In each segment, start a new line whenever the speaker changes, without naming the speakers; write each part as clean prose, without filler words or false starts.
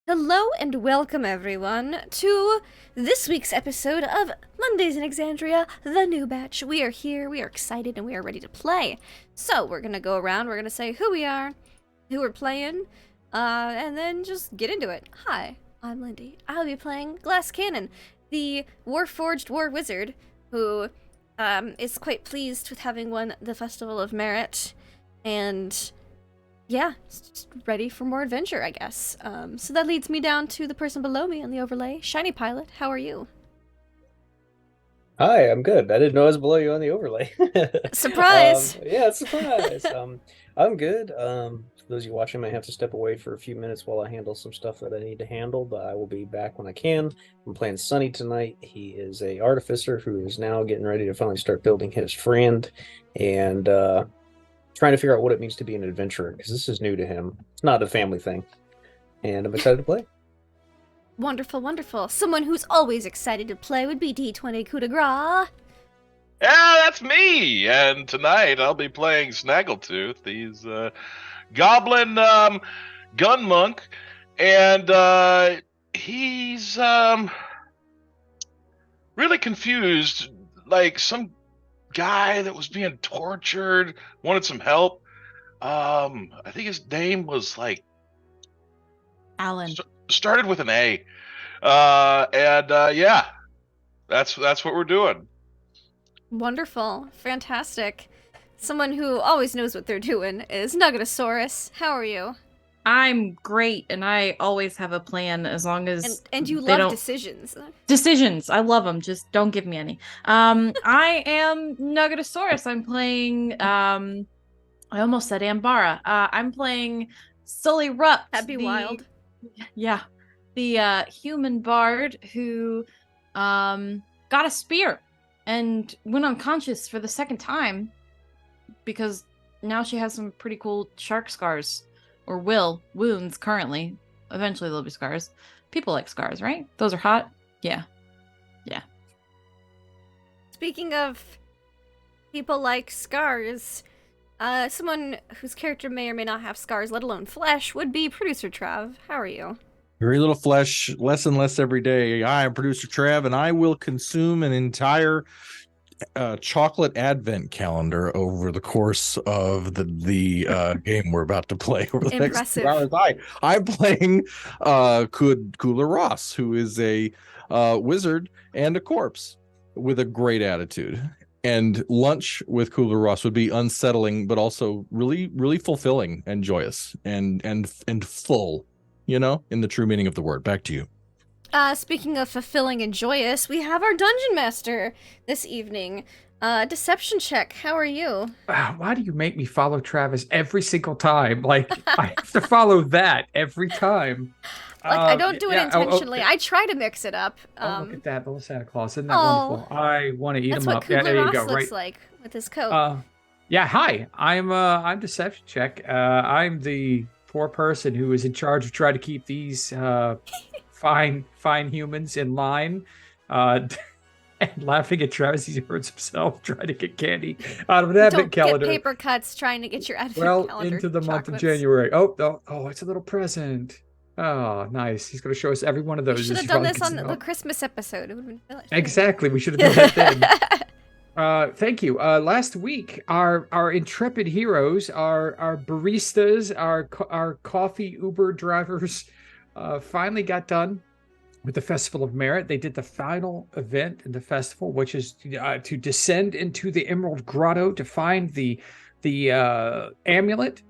Hello and welcome everyone to this week's episode of Mondays in Exandria, the new batch. We are here, we are excited, and we are ready to play. So we're gonna go around, we're gonna say who we are, who we're playing, and then just get into it. Hi, I'm Lindy. I'll be playing Glass Cannon, the Warforged War Wizard, who is quite pleased with having won the Festival of Merit, and yeah, just ready for more adventure, I guess. So that leads me down to the person below me on the overlay. Shiny Pilot, how are you?
Hi, I'm good. I didn't know I was below you on the overlay.
Surprise!
Yeah, surprise. I'm good. For those of you watching, I might have to step away for a few minutes while I handle some stuff that I need to handle, but I will be back when I can. I'm playing Sunny tonight. He is a artificer who is now getting ready to finally start building his friend and trying to figure out what it means to be an adventurer because this is new to him. It's not a family thing, and I'm excited to play.
Wonderful, wonderful. Someone who's always excited to play would be D20 coup de grace.
Yeah, that's me. And tonight I'll be playing Snaggletooth. He's goblin gun monk, and he's really confused. Like some guy that was being tortured wanted some help. I think his name was like
Alan.
Started with an A. Yeah, that's what we're doing.
Wonderful, fantastic. Someone who always knows what they're doing is Nuggetosaurus. How are you?
I'm great, and I always have a plan as long as
And you
they
love
don't...
decisions.
Decisions. I love them. Just don't give me any. I am Nuggetosaurus. I'm playing. I almost said Ambara. I'm playing Sully Rupp.
That'd be wild.
Yeah, the human bard who got a spear and went unconscious for the second time because now she has some pretty cool shark scars, or wounds currently. Eventually they'll be scars. People like scars, right? Those are hot. Yeah.
Speaking of people like scars, someone whose character may or may not have scars, let alone flesh, would be Producer Trav. How are you?
Very little flesh, less and less every day. I am Producer Trav, and I will consume an entire chocolate advent calendar over the course of the game we're about to play over the next 2 hours. I'm playing Cooler Ross, who is a wizard and a corpse with a great attitude. And lunch with Cooler Ross would be unsettling, but also really, really fulfilling and joyous and full, you know, in the true meaning of the word. Back to you.
Speaking of fulfilling and joyous, we have our Dungeon Master this evening. Deception check, how are you?
Why do you make me follow Travis every single time? Like, I have to follow that every time.
Like, I don't do it intentionally. I try to mix it up.
Look at that little Santa Claus. Isn't that wonderful? I want to eat him up.
That's what
There you
Kubler
go.
Ross looks like with his coat.
Hi. I'm Deception Check. I'm the poor person who is in charge of trying to keep these fine humans in line. And laughing at Travis, he hurts himself trying to get candy out of an advent calendar.
Get paper cuts trying to get your advent calendar.
Into the month of
chocolates.
January. Oh, it's a little present. Oh, nice. He's going to show us every one of those.
We should have done this on the Christmas episode. It would have been
Exactly. We should have done that then. Thank you. Last week, our intrepid heroes, our baristas, our coffee Uber drivers, finally got done with the Festival of Merit. They did the final event in the festival, which is to descend into the Emerald Grotto to find the amulet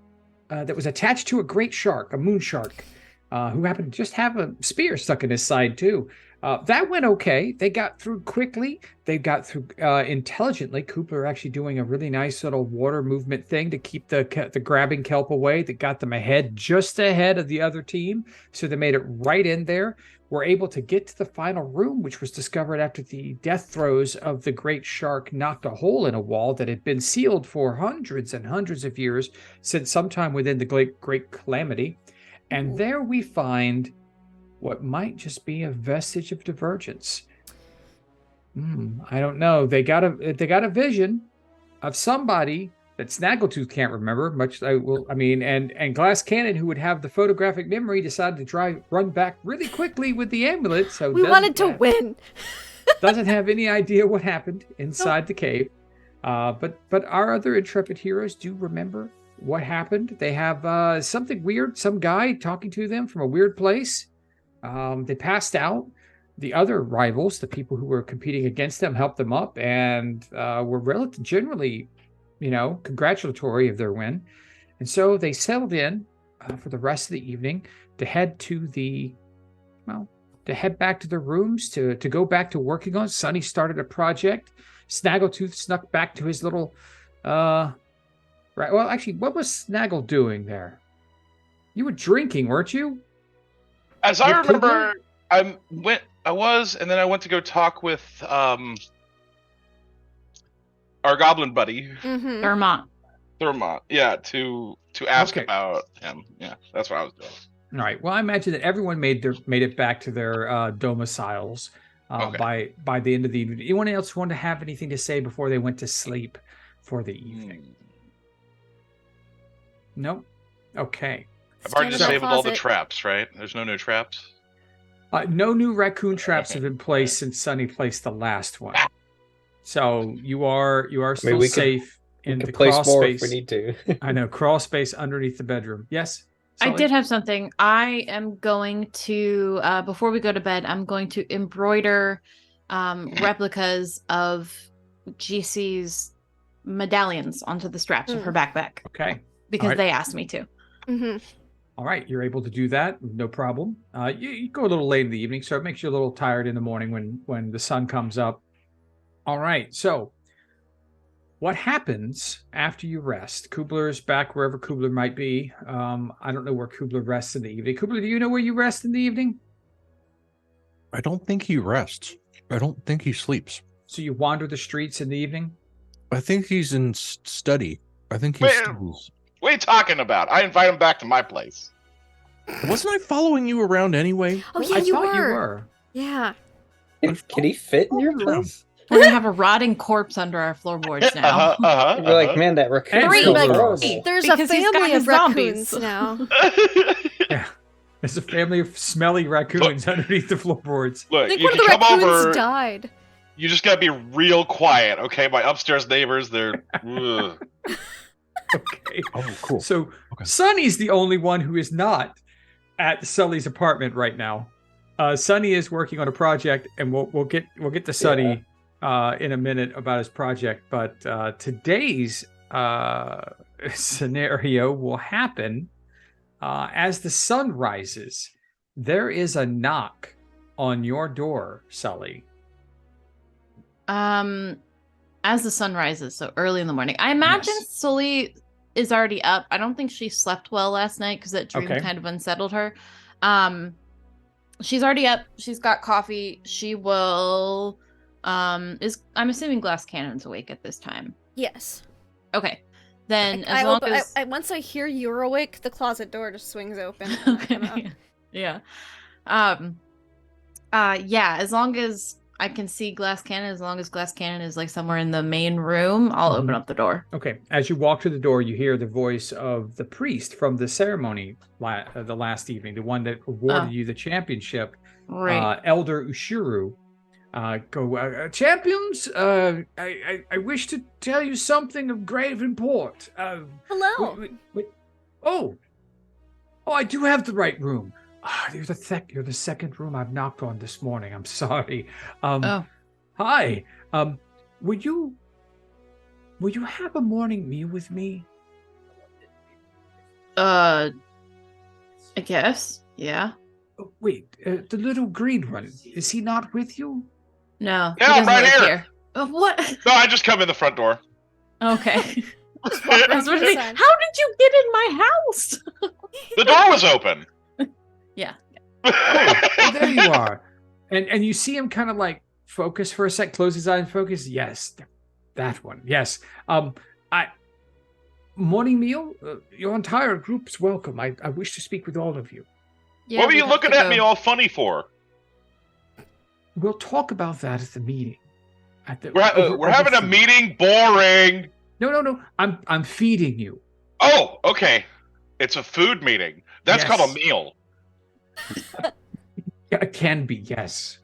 that was attached to a great shark, a moon shark, who happened to just have a spear stuck in his side too. That went okay. They got through quickly. They got through intelligently. Cooper actually doing a really nice little water movement thing to keep the grabbing kelp away. That got them just ahead of the other team. So they made it right in there. Were able to get to the final room, which was discovered after the death throes of the great shark knocked a hole in a wall that had been sealed for hundreds and hundreds of years since sometime within the Great Calamity. And there we find what might just be a vestige of divergence. I don't know. They got a vision of somebody that Snaggletooth can't remember much. And Glass Cannon, who would have the photographic memory, decided to run back really quickly with the amulet. So
We wanted to win.
Doesn't have any idea what happened inside the cave. But our other intrepid heroes do remember what happened. They have something weird, some guy talking to them from a weird place. They passed out. The other rivals, the people who were competing against them, helped them up and were generally, congratulatory of their win. And so they settled in for the rest of the evening to head back to their rooms to go back to working on. Sunny started a project. Snaggletooth snuck back to his little right. Well, actually, what was Snaggle doing there? You were drinking, weren't you?
As I remember, I was, and then I went to go talk with our goblin buddy,
Thermont.
Yeah, to ask about him. Yeah, that's what I was doing.
All right. Well, I imagine that everyone made it back to their domiciles by the end of the evening. Anyone else want to have anything to say before they went to sleep for the evening? No. Okay.
I've already disabled all the traps, right? There's no new traps.
No new raccoon traps have been placed since Sunny placed the last one. So you are still safe in the crawl space.
If we need to.
I know, crawl space underneath the bedroom. Yes.
Sully? I did have something. I am going to before we go to bed, I'm going to embroider replicas of GC's medallions onto the straps of her backpack.
Okay.
Because they asked me to.
Mm-hmm.
All right, you're able to do that, no problem. You go a little late in the evening, so it makes you a little tired in the morning when the sun comes up. All right, so what happens after you rest? Kubler's back wherever Kubler might be. I don't know where Kubler rests in the evening. Kubler, do you know where you rest in the evening?
I don't think he rests. I don't think he sleeps.
So you wander the streets in the evening?
I think he's in study. I think he's studies.
What are you talking about? I invite him back to my place.
Wasn't I following you around anyway?
Oh, yeah,
I thought you were.
Yeah.
Can he fit in your place?
We're going to have a rotting corpse under our floorboards now.
We're like, man, that raccoon is horrible.
There's
Because
a
he's got
family
his
of raccoons
zombies.
now.
Yeah. There's a family of smelly raccoons underneath the floorboards.
I
Look,
think
you
one of
can
the
come
raccoons
over.
died.
You just gotta be real quiet, okay? My upstairs neighbors, they're. Ugh.
Okay.
Oh, cool.
So Sunny's the only one who is not at Sully's apartment right now. Sunny is working on a project, and we'll get to Sunny in a minute about his project. But today's scenario will happen as the sun rises. There is a knock on your door, Sully.
As the sun rises, so early in the morning. I imagine Sully is already up. I don't think she slept well last night because that dream kind of unsettled her. She's already up. She's got coffee. She will I'm assuming Glass Cannon's awake at this time.
Yes.
Okay. Then
once I hear you're awake, the closet door just swings open.
Okay. Yeah. As long as I can see Glass Cannon, as long as Glass Cannon is like somewhere in the main room, I'll open up the door.
Okay. As you walk to the door, you hear the voice of the priest from the ceremony the last evening, the one that awarded you the championship,
right?
Elder Ushuru. Champions, I wish to tell you something of grave import.
Hello.
Oh, I do have the right room. You're the second room I've knocked on this morning. I'm sorry. Hi. Would you have a morning meal with me?
I guess. Yeah.
Oh, wait, the little green one, is he not with you?
No.
Yeah, I'm right here.
What?
No, I just come in the front door.
Okay. I was wondering, how did you get in my house?
The door was open.
Yeah.
Oh, there you are. And you see him kind of like focus for a sec, close his eyes and focus. Yes, that one. Yes. Morning meal? Your entire group's welcome. I wish to speak with all of you.
Yeah,
what were you looking at me all funny for?
We'll talk about that at the meeting.
We're having a meeting. Boring.
No. I'm feeding you.
Oh, okay. It's a food meeting. That's called a
Yes.
meal.
Yeah, it can be, yes.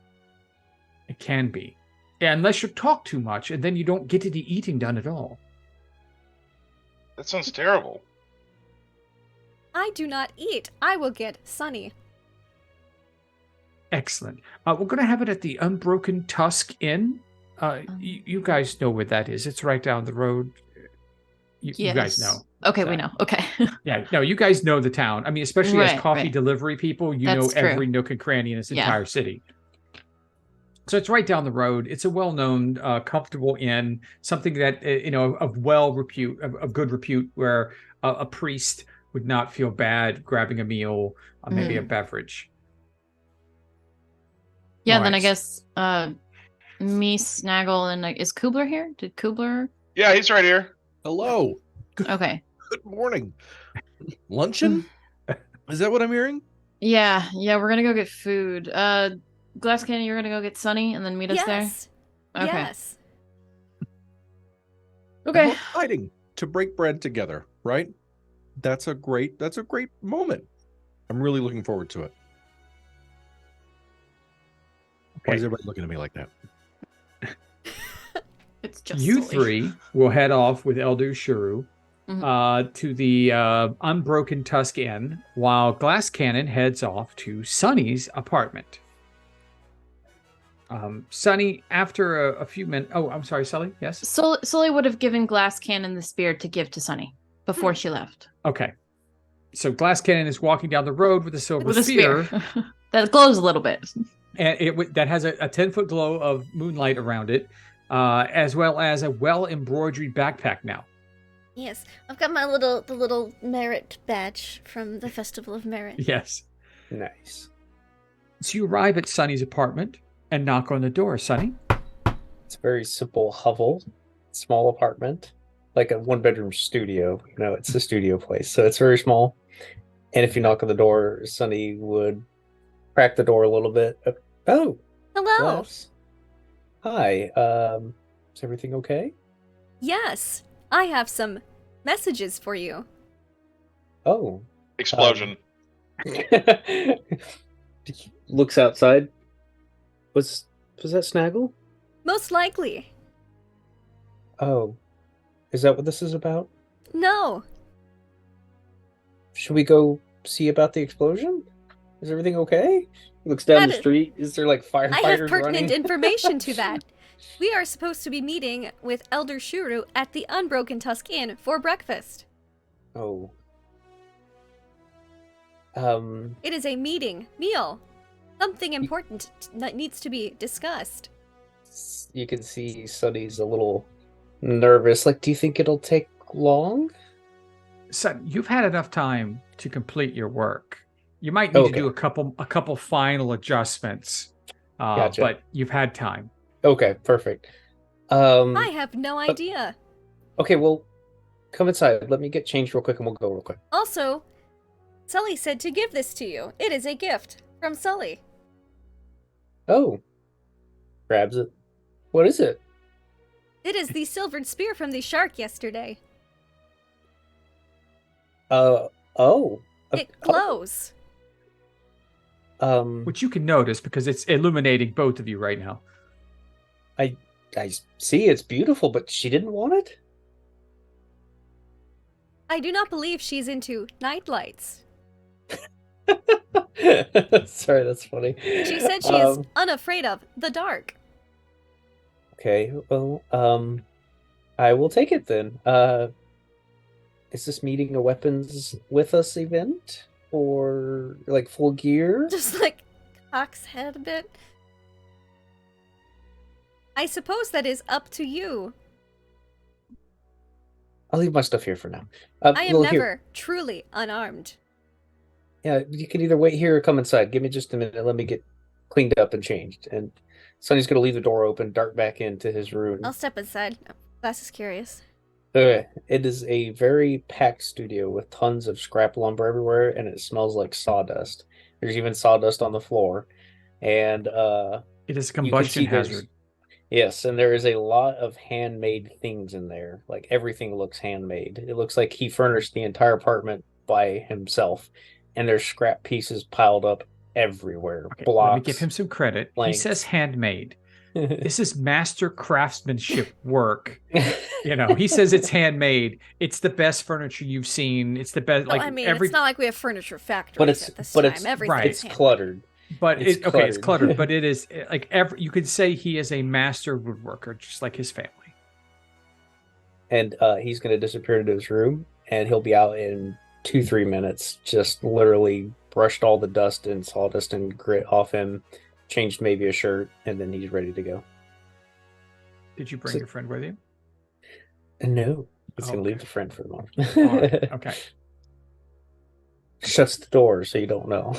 It can be. Yeah, unless you talk too much, and then you don't get any eating done at all.
That sounds terrible.
I do not eat. I will get Sunny.
Excellent. We're going to have it at the Unbroken Tusk Inn. You guys know where that is. It's right down the road. You guys know.
Okay, we know. Okay.
Yeah, no, you guys know the town. I mean, especially as coffee delivery people, you know
That's true.
every nook and cranny in this entire city. So it's right down the road. It's a well-known, comfortable inn, something that of good repute, where a priest would not feel bad grabbing a meal, maybe a beverage.
Yeah,
All
then
right.
I guess me, Snaggle, and is Kubler here? Did Kubler?
Yeah, he's right here.
Hello.
Okay.
Good morning. Luncheon? Is that what I'm hearing?
Yeah, we're gonna go get food. Glass Cannon, you're gonna go get Sunny and then meet us
Yes.
there? Okay.
Yes.
Okay.
We're fighting to break bread together, right? That's a great moment. I'm really looking forward to it. Why is everybody looking at me like that?
It's just
You
silly.
three will head off with Elder Shuru to the Unbroken Tusk Inn, while Glass Cannon heads off to Sunny's apartment. Sunny, after a few minutes... Oh, I'm sorry, Sully? Yes?
Sully would have given Glass Cannon the spear to give to Sunny before she left.
Okay. So Glass Cannon is walking down the road with a silver
With a
spear.
That glows a little bit.
And that has a 10-foot glow of moonlight around it, as well as a well-embroidered backpack now.
Yes. I've got the little merit badge from the Festival of Merit.
Yes.
Nice.
So you arrive at Sunny's apartment and knock on the door. Sunny?
It's a very simple hovel, small apartment, like a one-bedroom studio. It's a studio place, so it's very small. And if you knock on the door, Sunny would crack the door a little bit. Oh,
Hello.
Glass. Hi. Is everything okay?
Yes. I have some messages for you.
Oh.
Explosion.
Looks outside. Was that Snaggle?
Most likely.
Oh. Is that what this is about?
No.
Should we go see about the explosion? Is everything okay? He looks down the
That is-
street. Is there like
I have
firefighters
pertinent
running?
information to that. We are supposed to be meeting with Elder Shuru at the Unbroken Tusk Inn for breakfast.
Oh.
It is a meal. Something important that needs to be discussed.
You can see Sunny's a little nervous. Like, do you think it'll take long?
Son, you've had enough time to complete your work. You might need to do a couple final adjustments,
Gotcha.
but you've had time.
Okay, perfect.
I have no idea.
Okay, well, come inside. Let me get changed real quick and we'll go real quick.
Also, Sully said to give this to you. It is a gift from Sully.
Oh. Grabs it. What is it?
It is the silvered spear from the shark yesterday.
Oh.
It glows.
Which you can notice because it's illuminating both of you right now.
I see it's beautiful, but she didn't want it?
I do not believe she's into night lights.
Sorry, that's funny.
She said she is unafraid of the dark.
Okay, well, I will take it then. Is this meeting a weapons with us event? Or, like, full gear?
Just like cocks head a bit. I suppose that is up to you.
I'll leave my stuff here for now.
I am
well,
never
here.
truly unarmed.
Yeah, you can either wait here or come inside. Give me just a minute. Let me get cleaned up and changed. And Sonny's going to leave the door open, dart back into his room.
I'll step inside. Glass is curious.
Okay. It is a very packed studio with tons of scrap lumber everywhere, and it smells like sawdust. There's even sawdust on the floor. And
It is a
you can
combustion
see there's-
hazard.
Yes, and there is a lot of handmade things in there. Like everything looks handmade. It looks like he furnished the entire apartment by himself, and there's scrap pieces piled up everywhere.
Okay,
Blocks,
let me give him some credit. He says
planks.
handmade. This is master craftsmanship work. You know, he says it's handmade. It's the best furniture you've seen. It's the best.
Well,
Like
I mean,
every,
it's not like we have furniture factories
But it's-
at this
but
time.
it's-
Everything's
right.
It's
handmade.
cluttered.
but
it's
it's okay. It's
cluttered.
cluttered, but it is like every. You could say he is a master woodworker, just like his family.
And he's going to disappear into his room, and he'll be out in 2-3 minutes. Just literally brushed all the dust and sawdust and grit off him, changed maybe a shirt, and then he's ready to go.
Did you bring
So-
your friend with you?
No, he's going to
Okay.
leave the friend for the
All
moment.
right. Okay.
Shuts the door so you don't know.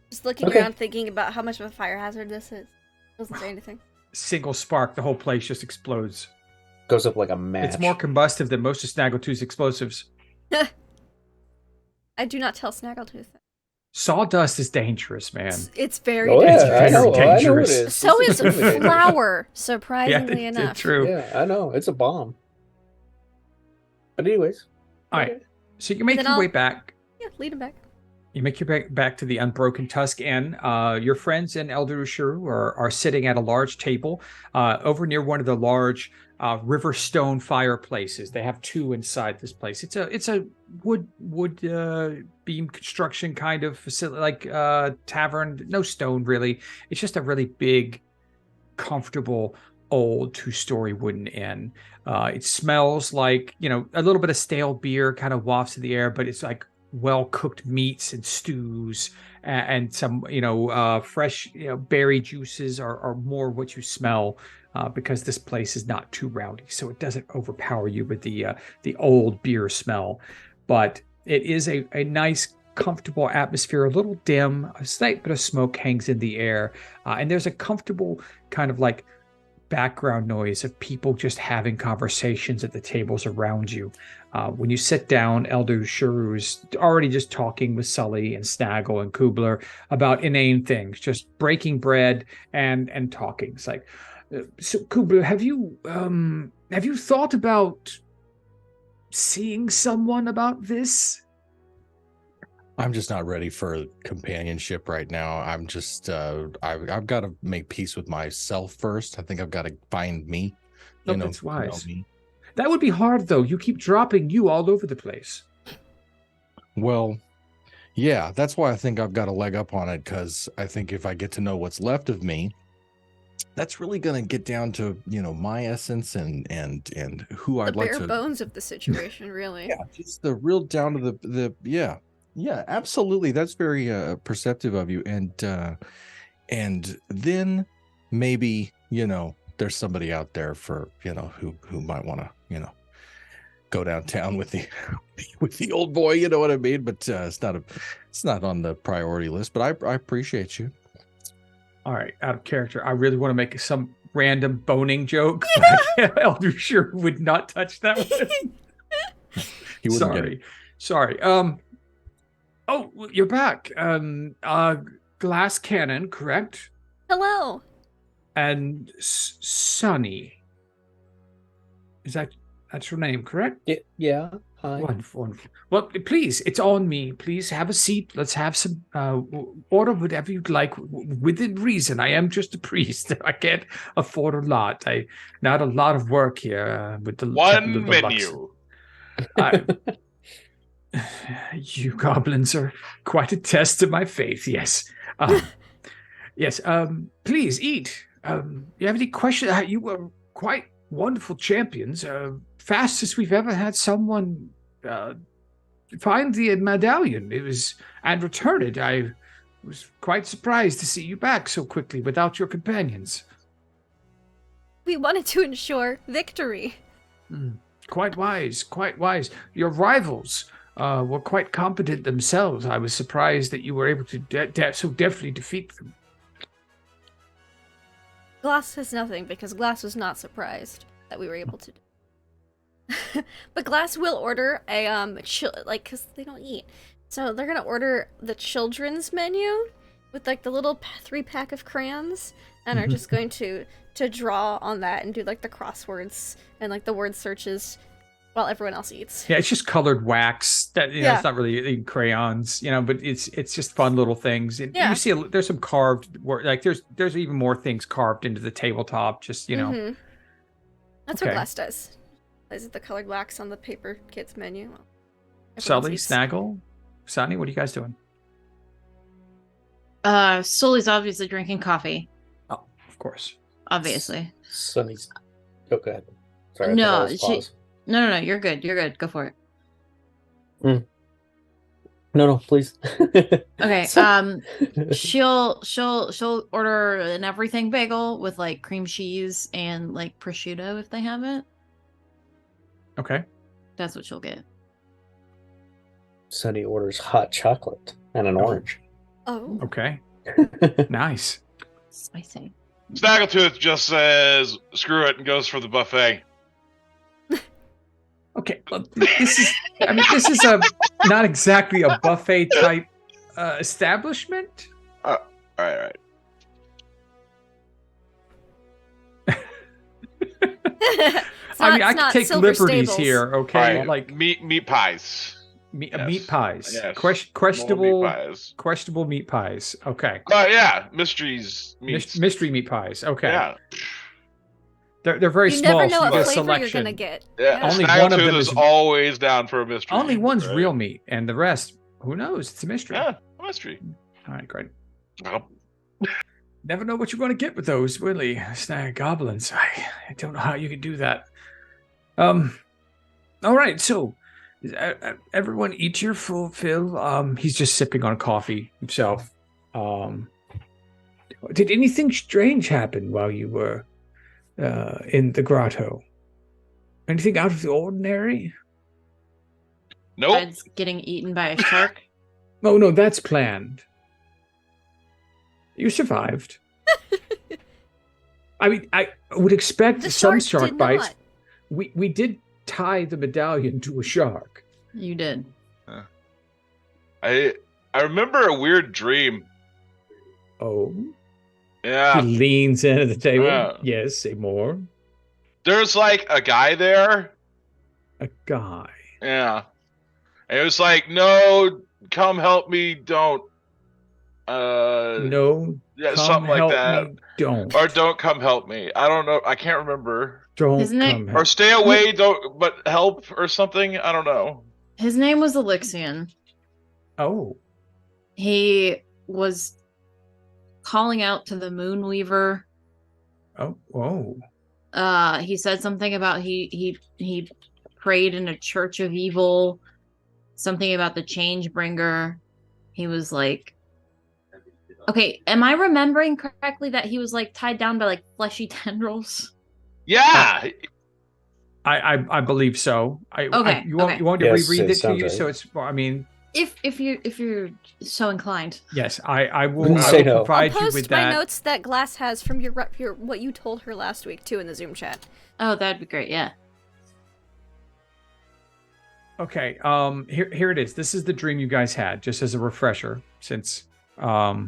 Just looking
Okay.
around, thinking about how much of a fire hazard this is. Doesn't say anything.
Single spark, the whole place just explodes.
Goes up like a match.
It's more combustive than most of Snaggletooth's explosives.
I do not tell Snaggletooth.
Sawdust is dangerous, man.
It's very
Oh
It's
yeah, I
dangerous.
know.
very
I know it
dangerous.
is.
So
It's
is
extremely dangerous.
flour, surprisingly
Yeah,
enough.
true.
Yeah, I know. It's a bomb. But anyways.
All right. So you make
then
your
I'll-
way back.
Yeah, lead him back.
You make your back to the Unbroken Tusk Inn. Your friends in Elder Ushuru are sitting at a large table over near one of the large river stone fireplaces. They have two inside this place. It's a wood beam construction kind of facility, like tavern. No stone really. It's just a really big, comfortable old 2-story wooden inn. It smells like, a little bit of stale beer kind of wafts in the air, but it's like well-cooked meats and stews and some, fresh, berry juices are more what you smell because this place is not too rowdy, so it doesn't overpower you with the old beer smell. But it is a nice, comfortable atmosphere, a little dim, a slight bit of smoke hangs in the air, and there's a comfortable kind of like background noise of people just having conversations at the tables around you. When you sit down, Elder Shuru's already just talking with Sully and Snaggle and Kubler about inane things, just breaking bread and talking. It's like, so Kubler, have you thought about seeing someone about this?
I'm just not ready for companionship right now. I'm just I've got to make peace with myself first. I think I've got to find me.
Oh, that's wise.
Me.
That would be hard, though. You keep dropping you all over the place.
Well, yeah, that's why I think I've got a leg up on it, because I think if I get to know what's left of me, that's really going to get down to, my essence and who
The
I'd like
bare
to.
bones of the situation, really.
Yeah, just the real down to the yeah, absolutely. That's very perceptive of you, and then maybe there's somebody out there for who might want to go downtown with the old boy, you know what I mean? But it's not on the priority list. But I appreciate you.
All right, out of character. I really want to make some random boning joke. Elder sure would not touch that one.
He wouldn't get it.
Sorry. Oh, you're back. Glass Cannon, correct?
Hello.
And Sunny. That's your name, correct?
Yeah. Hi.
Wonderful, wonderful. Well, please, it's on me. Please have a seat. Let's have some, order whatever you'd like within reason. I am just a priest. I can't afford a lot. Not a lot of work here with the
One
Temple of the Lux.
menu.
You goblins are quite a test to my faith. Yes. Yes. Please eat. You have any questions? You were quite wonderful champions. Fastest we've ever had someone find the medallion. And return it. I was quite surprised to see you back so quickly without your companions.
We wanted to ensure victory.
Quite wise. Quite wise. Your rivals were quite competent themselves. I was surprised that you were able to so deftly defeat them.
Glass says nothing because Glass was not surprised that we were able to do. But Glass will order a because they don't eat, so they're gonna order the children's menu with like the little 3-pack of crayons, and are just going to draw on that and do like the crosswords and like the word searches while everyone else eats.
Yeah, it's just colored wax. That
Yeah.
it's not really crayons, but it's just fun little things. And
Yeah.
you see, there's some carved work. Like there's even more things carved into the tabletop. Just
Mhm. That's what
Okay.
Glass does. Plays with the colored wax on the paper kids menu. Well, everyone
Sully,
eats.
Snaggle, Sonny, what are you guys doing?
Sully's obviously drinking coffee.
Oh, of course.
Obviously.
Sunny's. Oh, go ahead. Sorry. I
No,
thought I was
she-
paused.
No, you're good. You're good. Go for it.
No, please.
Okay. She'll order an everything bagel with like cream cheese and like prosciutto if they have it.
Okay.
That's what she'll get.
Sunny orders hot chocolate and an orange.
Oh.
Okay. Nice.
Spicy.
Snaggletooth just says screw it and goes for the buffet.
Okay. Well, this is not exactly a buffet type establishment.
All right.
I can take
Silver
liberties
Stables.
here. Okay.
All right,
Like
meat pies.
meat
Yes.
pies.
Yes.
Questionable.
Meat pies.
Questionable meat pies. Okay.
Yeah, mysteries meats.
Mystery meat pies. Okay.
Yeah,
They're very
You
small.
never know
so you
what
get
flavor
selection.
you're gonna get.
yeah.
Only
Snaggletooth
one of them
is
is-
always down for a mystery.
Only one's
right?
real meat, and the rest, who knows? It's a mystery.
Yeah, mystery.
All right, great.
Oh,
Never know what you're going to get with those, really. Snag goblins. I don't know how you could do that. All right, so everyone eat your full fill. He's just sipping on coffee himself. Did anything strange happen while you were in the grotto? Anything out of the ordinary?
nope.
Besides getting eaten by a shark.
Oh no, that's planned. You survived. I mean, I would expect
The
some
shark
shark
did
bites.
not.
We did tie the medallion to a shark.
You did.
I remember a weird dream.
Oh,
Yeah,
he leans in at the table.
Yeah.
Yes, say more.
there's like a guy there.
A guy.
Yeah, and it was like, no, come help me, don't.
No,
Yeah,
come
something like
help
that.
me. Don't.
Or don't come help me. I don't know. I can't remember.
Don't
Isn't it-
come
Or
help.
stay away, don't, but help or something. I don't know.
His name was Elixion.
Oh,
He was calling out to the Moonweaver.
oh.
He said something about he prayed in a church of evil. Something about the change bringer. He was like, okay, am I remembering correctly that he was like tied down by like fleshy tendrils?
Yeah,
I believe so.
Okay,
You want
okay.
you want to
Yes,
reread
it
it to
sounds
you?
right.
So it's. I mean,
If you're so inclined.
yes. I will.
Wouldn't
I
say
will
no.
I'll
provide you
post
with
my
that.
notes that Glass has from your what you told her last week too in the Zoom chat.
Oh, that'd be great. Yeah.
Okay. Here it is. This is the dream you guys had, just as a refresher, since oh,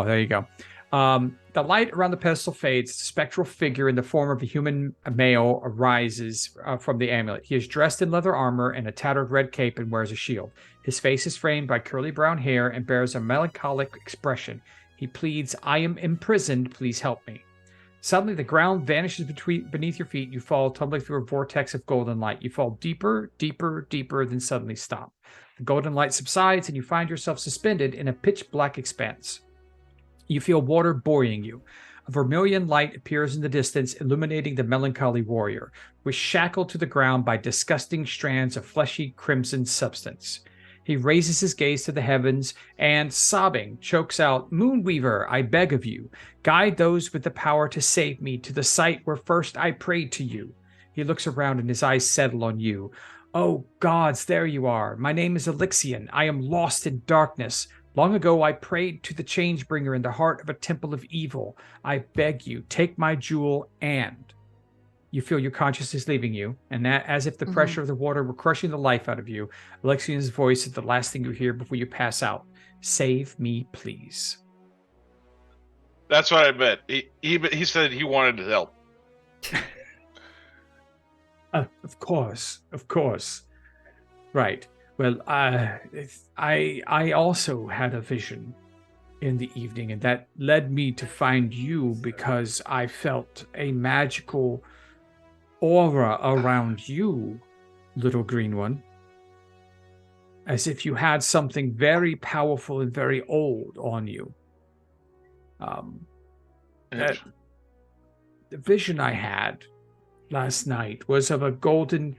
there you go. The light around the pedestal fades. A spectral figure in the form of a human male arises from the amulet. He is dressed in leather armor and a tattered red cape and wears a shield. His face is framed by curly brown hair and bears a melancholic expression. He pleads, "I am imprisoned. Please help me." Suddenly, the ground vanishes beneath your feet. You fall, tumbling through a vortex of golden light. You fall deeper, deeper, deeper, then suddenly stop. The golden light subsides, and you find yourself suspended in a pitch-black expanse. You feel water buoying you. A vermilion light appears in the distance, illuminating the melancholy warrior, who is shackled to the ground by disgusting strands of fleshy crimson substance. He raises his gaze to the heavens and, sobbing, chokes out, "Moonweaver, I beg of you, guide those with the power to save me to the site where first I prayed to you." He looks around and his eyes settle on you. "Oh, gods, there you are. My name is Elixion. I am lost in darkness. Long ago I prayed to the Changebringer in the heart of a temple of evil. I beg you, take my jewel and..." You feel your consciousness leaving you, and that, as if the pressure of the water were crushing the life out of you, Alexion's voice is the last thing you hear before you pass out. "Save me, please."
That's what I meant. He said he wanted to help.
Of course. Right. Well, I also had a vision in the evening, and that led me to find you because I felt a magical aura around you, little green one, as if you had something very powerful and very old on you. That the vision I had last night was of a golden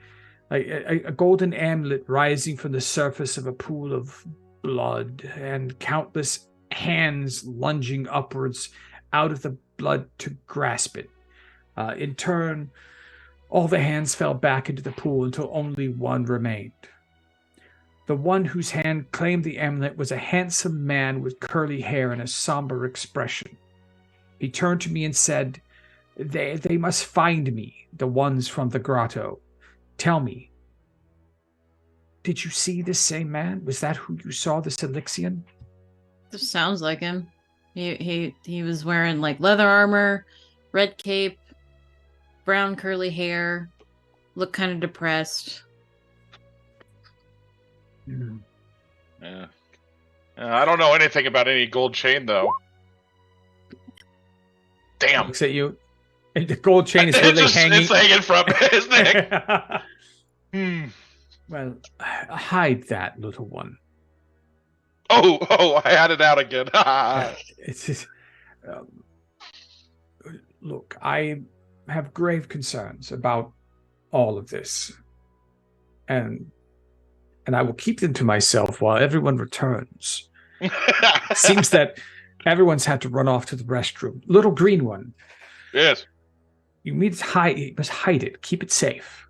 amulet rising from the surface of a pool of blood, and countless hands lunging upwards out of the blood to grasp it. In turn, all the hands fell back into the pool until only one remained. The one whose hand claimed the amulet was a handsome man with curly hair and a somber expression. He turned to me and said, They must find me, the ones from the grotto. Tell me, did you see this same man? Was that who you saw, this Elixian?
This sounds like him. He was wearing like leather armor, red cape, brown curly hair, looked kind of depressed.
Mm.
Yeah. I don't know anything about any gold chain though. Damn.
Looks at you. And the gold chain is really hanging.
It's hanging from his neck.
Well, hide that, little one.
Oh, I had it out again.
It's just, look, I have grave concerns about all of this, and I will keep them to myself while everyone returns. It seems that everyone's had to run off to the restroom. Little green one.
Yes.
You must hide it. Keep it safe.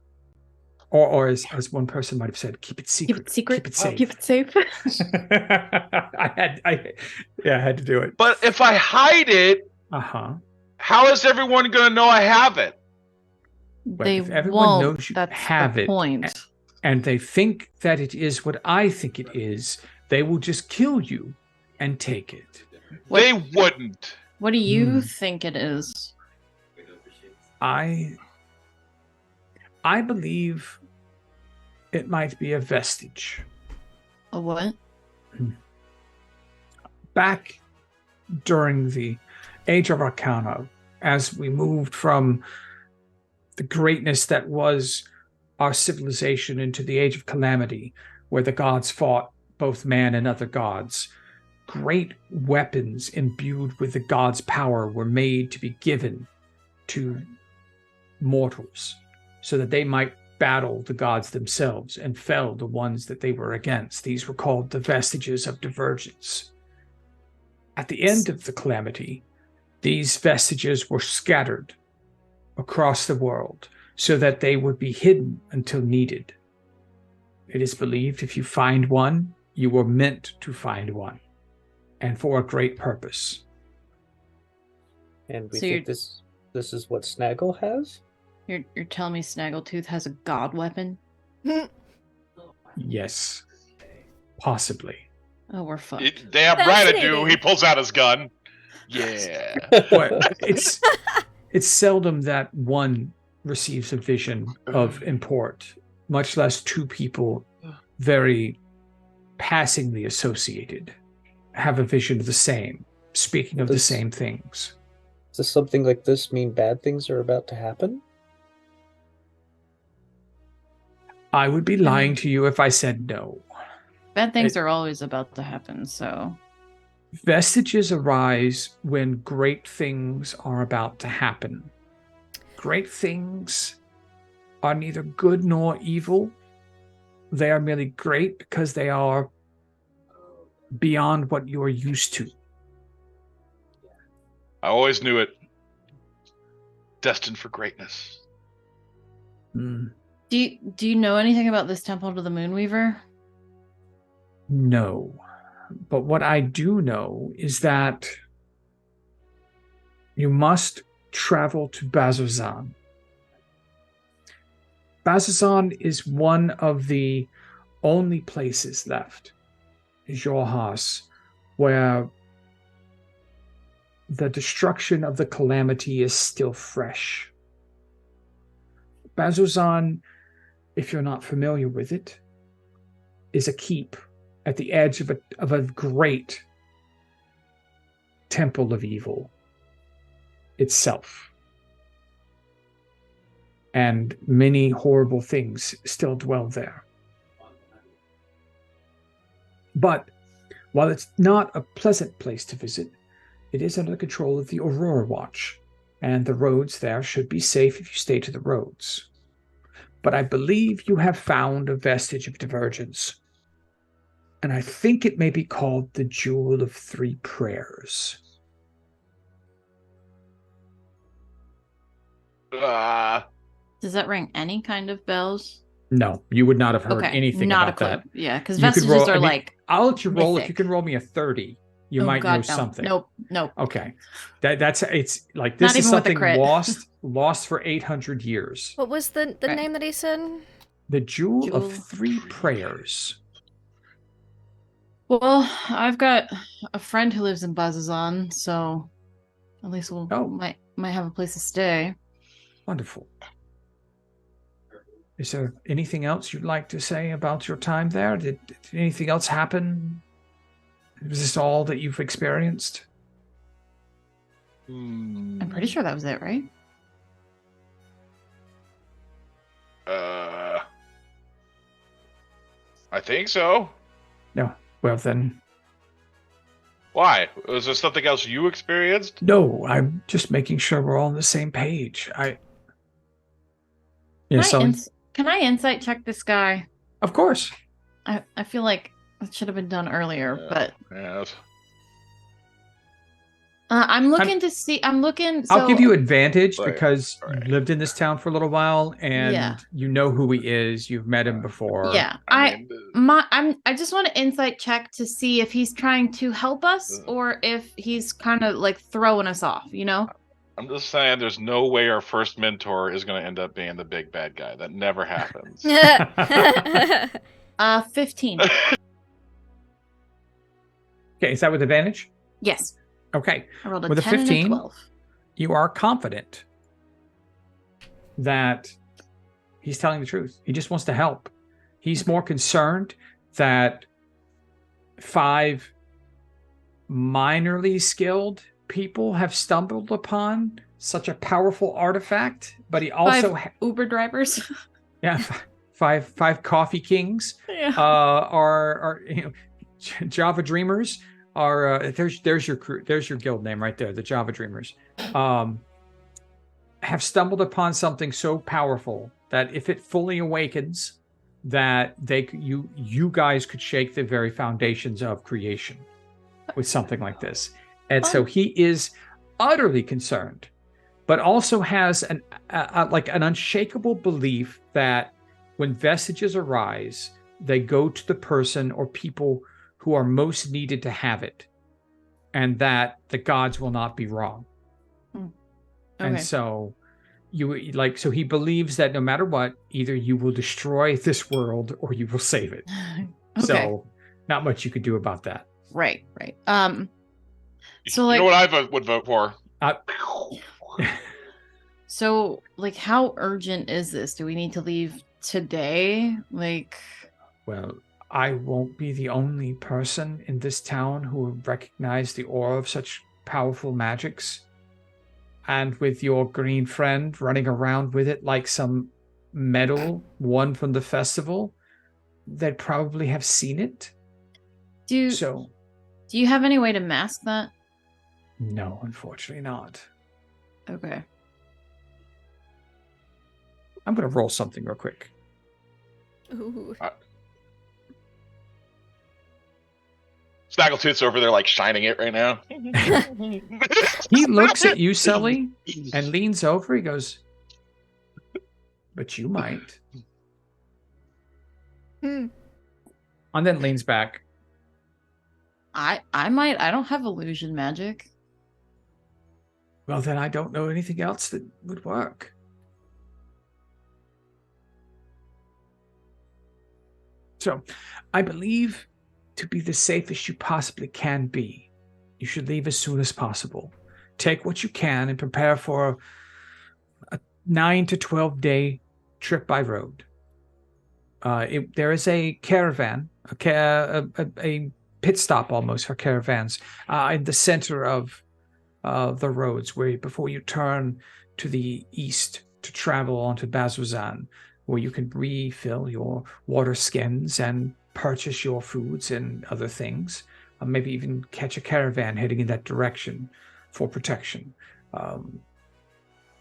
Or as one person might have said, keep it secret.
Keep it secret.
Keep it safe.
Keep it safe.
I had to do it.
But if I hide it, how is everyone going to know I have it?
Well,
They
if everyone
won't.
knows you
That's
have
the
it,
point.
and they think that it is what I think it is, they will just kill you and take it.
What-
They wouldn't.
What do you think it is?
I believe it might be a vestige.
A what?
Back during the Age of Arcana, as we moved from the greatness that was our civilization into the Age of Calamity, where the gods fought both man and other gods, great weapons imbued with the gods' power were made to be given to mortals so that they might battle the gods themselves and fell the ones that they were against. These were called the vestiges of divergence. At the end of the calamity, these vestiges were scattered across the world so that they would be hidden until needed. It is believed if you find one, you were meant to find one, and for a great purpose.
And we
So
think this is what Snaggle has?
You're telling me Snaggletooth has a god weapon?
Yes, possibly.
Oh, we're fucked.
Damn right I do.
Fascinating.
He pulls out his gun. Yeah.
But it's seldom that one receives a vision of import, much less two people very passingly associated have a vision of the same, speaking of the same things.
Does something like this mean bad things are about to happen?
I would be lying to you if I said no.
Bad things are always about to happen, so.
Vestiges arise when great things are about to happen. Great things are neither good nor evil. They are merely great because they are beyond what you are used to.
I always knew it. Destined for greatness.
Mm,
Do you know anything about this temple to the Moonweaver?
no. But what I do know is that you must travel to Bazazan. Bazazan is one of the only places left, Jorhas, where the destruction of the calamity is still fresh. Bazzoxan, if you're not familiar with it, is a keep at the edge of a great temple of evil itself. And many horrible things still dwell there. But while it's not a pleasant place to visit, it is under the control of the Aurora Watch, and the roads there should be safe if you stay to the roads. But I believe you have found a vestige of divergence, and I think it may be called the Jewel of Three Prayers.
Does that ring any kind of bells?
No, you would not have heard
Okay,
anything
not
about
a clue.
that.
Yeah, because
You could
vestiges
roll-
are
I mean,
like.
I'll let you roll. If
mythic.
you can roll me a 30, you
Oh,
might
God,
know
no.
something.
Nope.
Okay, it's like this
Not
is
even with a
something
crit.
lost for 800 years.
What was the
Okay.
name that he said?
The Jewel
Jewel.
of Three Prayers.
Well, I've got a friend who lives in Bazzoxan, so at least we'll might have a place to stay.
Wonderful. Is there anything else you'd like to say about your time there? Did anything else happen? Was this all that you've experienced?
I'm pretty sure that was it, right?
I think so.
No. Well then,
Why? Was there something else you experienced?
no. I'm just making sure we're all on the same page.
Can I insight check this guy?
Of course.
I feel like it should have been done earlier, but
Yes.
I'm looking to see. I'm looking. So,
I'll give you advantage
Right,
because
right.
you lived in this town for a little while and
Yeah.
you know who he is. You've met him before.
Yeah,
I mean,
I just want to insight check to see if he's trying to help us or if he's kind of like throwing us off. You know?
I'm just saying there's no way our first mentor is going to end up being the big bad guy. That never happens.
15.
Okay, is that with advantage?
Yes,
Okay.
I rolled a
With a
10 and
15?
a 12.
You are confident that he's telling the truth. He just wants to help. He's more concerned that 5 minorly skilled people have stumbled upon such a powerful artifact, but he also
5 Uber drivers.
yeah, five coffee kings
Yeah.
are Java Dreamers are there's your crew, there's your guild name right there, the Java Dreamers, have stumbled upon something so powerful that if it fully awakens, that you guys could shake the very foundations of creation with something like this. And so he is utterly concerned, but also has an unshakable belief that when vestiges arise, they go to the person or people who are most needed to have it, and that the gods will not be wrong.
Okay.
And so so he believes that no matter what, either you will destroy this world or you will save it.
Okay.
So not much you could do about that.
Right. So
You
like,
know what I would vote for?
so like, how urgent is this? Do we need to leave today? Like,
Well, I won't be the only person in this town who will recognize the aura of such powerful magics. And with your green friend running around with it like some medal won from the festival, they'd probably have seen it.
do you have any way to mask that?
No, unfortunately not.
Okay.
I'm going to roll something real quick.
Ooh.
Snaggletooth's over there like shining it right now.
He looks at you, Sully, and leans over. He goes, "But you might."
Hmm.
And then leans back.
I might. I don't have illusion magic.
Well, then I don't know anything else that would work. So, I believe to be the safest you possibly can be, you should leave as soon as possible. take what you can and prepare for a 9 to 12 day trip by road. There is a caravan, a pit stop almost for caravans in the center of the roads, where before you turn to the east to travel onto Bazuzan, where you can refill your water skins and purchase your foods and other things. Maybe even catch a caravan heading in that direction for protection.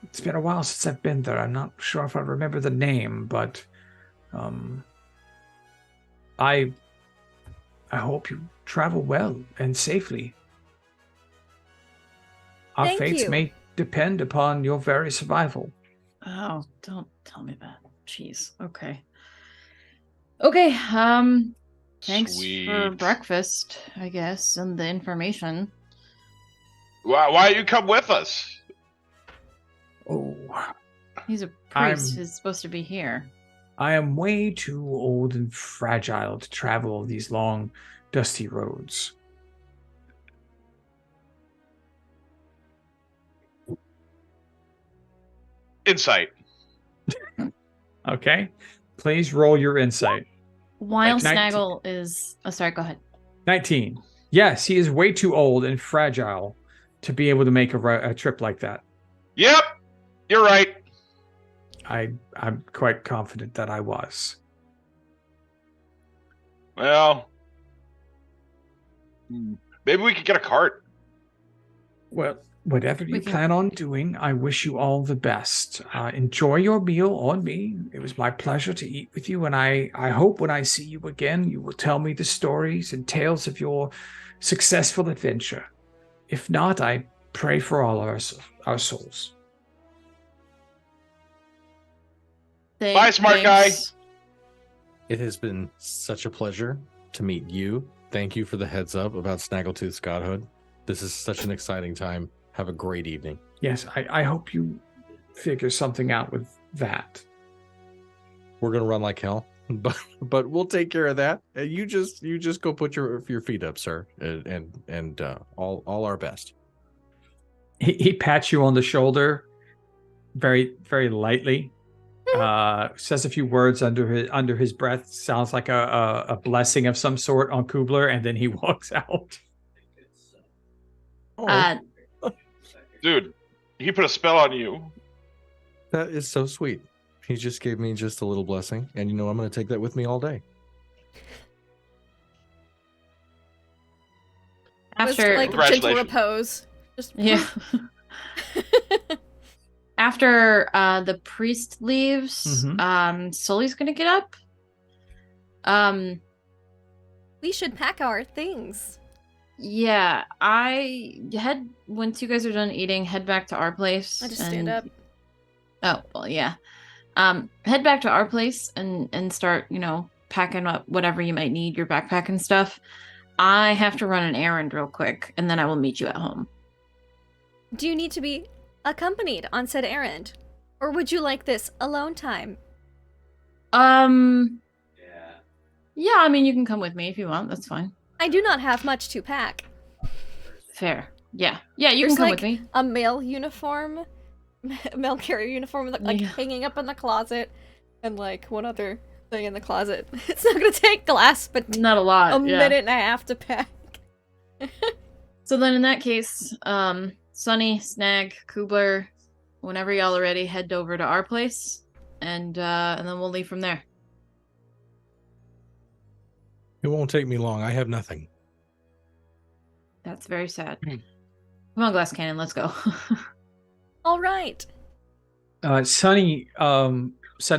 It's been a while since I've been there. I'm not sure if I remember the name, but I hope you travel well and safely. Our
Thank
fates
you.
may depend upon your very survival.
Oh, don't tell me that. Jeez. Okay. Okay. Thanks for
Sweet.
breakfast, I guess, and the information.
Why don't you come with us?
Oh,
He's a
I'm-
priest. He's supposed to be here.
I am way too old and fragile to travel these long, dusty roads.
Insight.
Okay? Please roll your insight.
While
19.
Snaggle is... Oh, sorry, go ahead.
19. Yes, he is way too old and fragile to be able to make a trip like that.
Yep, you're right.
I'm quite confident that I was.
Well, maybe we could get a cart.
Well, whatever you
We can-
plan on doing, I wish you all the best. Enjoy your meal on me. It was my pleasure to eat with you, and I hope when I see you again, you will tell me the stories and tales of your successful adventure. If not, I pray for all our souls.
Bye, smart guy.
Thanks.
It has been such a pleasure to meet you. Thank you for the heads up about Snaggletooth's godhood. This is such an exciting time. Have a great evening.
Yes, I hope you figure something out with that.
We're gonna run like hell, but we'll take care of that. You just go put your feet up, sir, and all our best.
He pats you on the shoulder, very very lightly. Says a few words under his breath. Sounds like a blessing of some sort on Kubler, and then he walks out.
Uh,
Dude, he put a spell on you.
That is so sweet. He just gave me just a little blessing, and I'm going to take that with me all day.
Just
after
like gentle
Congratulations.
repose. Just
yeah. After the priest leaves, Sully's gonna get up.
we should pack our things.
Yeah, once you guys are done eating, head back to our place.
I just stand up.
Oh, well, yeah. Head back to our place and start, packing up whatever you might need, your backpack and stuff. I have to run an errand real quick, and then I will meet you at home.
Do you need to be accompanied on said errand? Or would you like this alone time?
Yeah, I mean, you can come with me if you want. That's fine.
I do not have much to pack.
Fair. Yeah, you
There's
can come
like
with me.
a mail uniform, mail carrier uniform, like
Yeah.
hanging up in the closet, and like one other thing in the closet. It's not gonna take glass, but
Not a lot.
a
yeah.
minute and a half to pack.
So then in that case, Sunny, Snag, Kubler, whenever y'all are ready, head over to our place, and then we'll leave from there.
It won't take me long. I have nothing.
That's very sad. Come on, Glass Cannon, let's go.
All right.
Sonny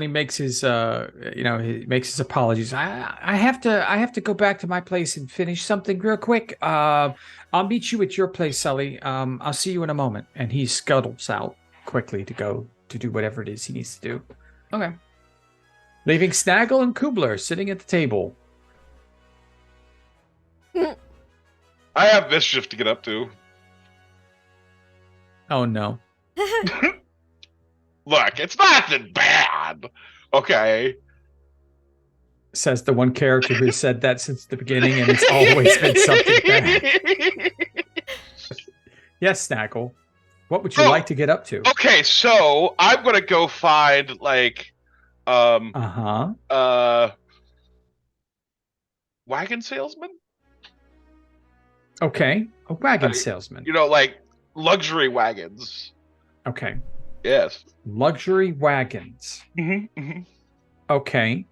makes his he makes his apologies. I have to go back to my place and finish something real quick. I'll meet you at your place, Sully. I'll see you in a moment. And he scuttles out quickly to go to do whatever it is he needs to do,
Okay.
leaving Snaggle and Kubler sitting at the table.
I have mischief to get up to.
Oh no.
Look, it's nothing bad. Okay.
Says the one character who said that since the beginning, and it's always been something bad. Yes, Snaggle. What would you like to get up to?
Okay, so I'm gonna go find like wagon salesman.
Okay, a wagon salesman.
You know, like luxury wagons.
Okay.
Yes.
Luxury wagons. Okay.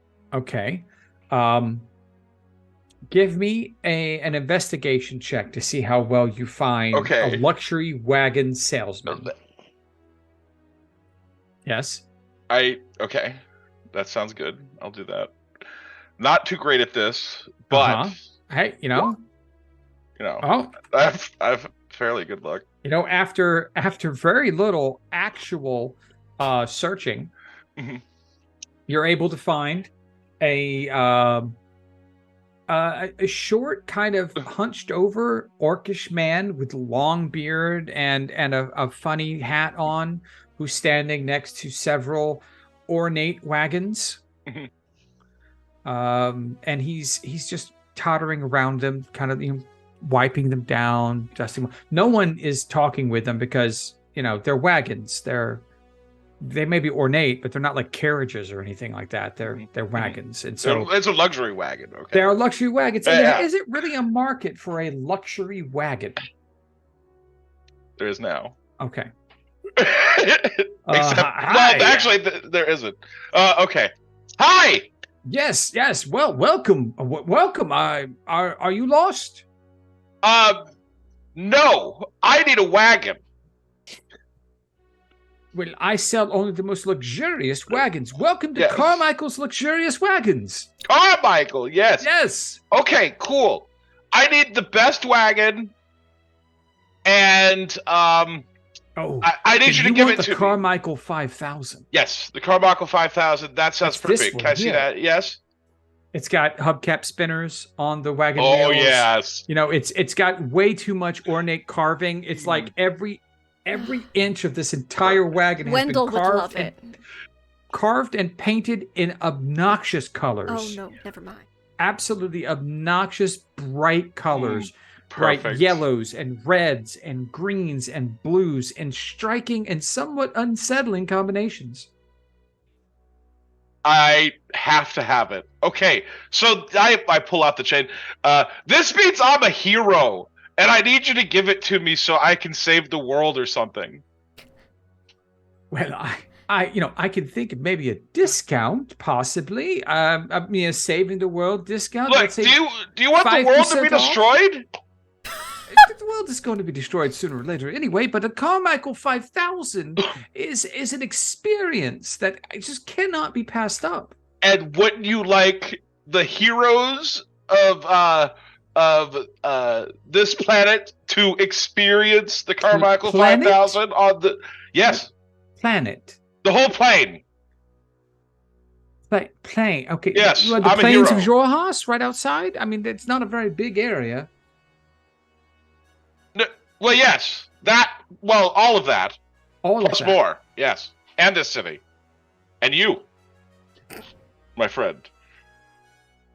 Give me an investigation check to see how well you find a luxury wagon salesman. Yes.
Okay. That sounds good. I'll do that. Not too great at this, but
hey,
I have fairly good luck.
After very little actual searching, you're able to find a short, kind of hunched over orcish man with long beard and a funny hat on, who's standing next to several ornate wagons. And he's just tottering around them, kind of wiping them down, dusting them. No one is talking with them because they're wagons. They may be ornate, but they're not like carriages or anything like that. They're wagons, and so
it's a luxury wagon. Okay,
they are luxury wagons. And is it really a market for a luxury wagon?
There is now.
Okay.
Actually, there isn't. Okay. Hi.
Yes. Well, welcome. Are you lost?
No. I need a wagon.
Well, I sell only the most luxurious wagons. Welcome to Carmichael's Luxurious Wagons.
Carmichael, yes.
Yes.
Okay, cool. I need the best wagon, and I need you to give it to me.
The Carmichael 5000.
Yes, the Carmichael 5000. That sounds perfect. Can I see that? Yes.
It's got hubcap spinners on the wagon
wheels.
Oh
yes.
It's got way too much ornate carving. It's like every inch of this entire wagon has
Wendell
been
would love it.
Carved and painted in obnoxious colors.
Oh no, never mind.
Absolutely obnoxious, bright colors.
Perfect.
Bright yellows and reds and greens and blues and striking and somewhat unsettling combinations.
I have to have it. Okay, so I pull out the chain. This means I'm a hero. And I need you to give it to me so I can save the world or something.
Well, I can think of maybe a discount, possibly. A saving the world discount.
Look, do you want the world to be destroyed?
The world is going to be destroyed sooner or later anyway. But a Carmichael 5000 is an experience that just cannot be passed up.
And wouldn't you like the heroes of this planet to experience the Carmichael 5000 on the
planet,
the whole plane.
Plane. Okay.
Yes,
the
I'm
plains
a
of
hero.
Jorhas right outside. I mean, it's not a very big area.
No, well, yes, all of that, plus more. Yes, and this city, and you, my friend.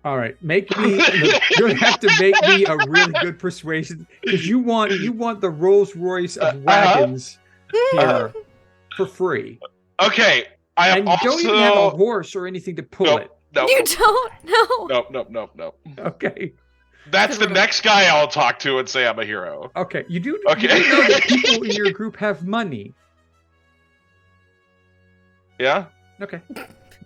All right, you're gonna have to make me a really good persuasion because you want the Rolls Royce of wagons here for free.
Okay,
you don't even have a horse or anything to pull it.
No,
you don't.
No.
Okay,
that's the next guy I'll talk to and say I'm a hero.
Okay, you do.
Okay,
you know that people in your group have money.
Yeah.
Okay.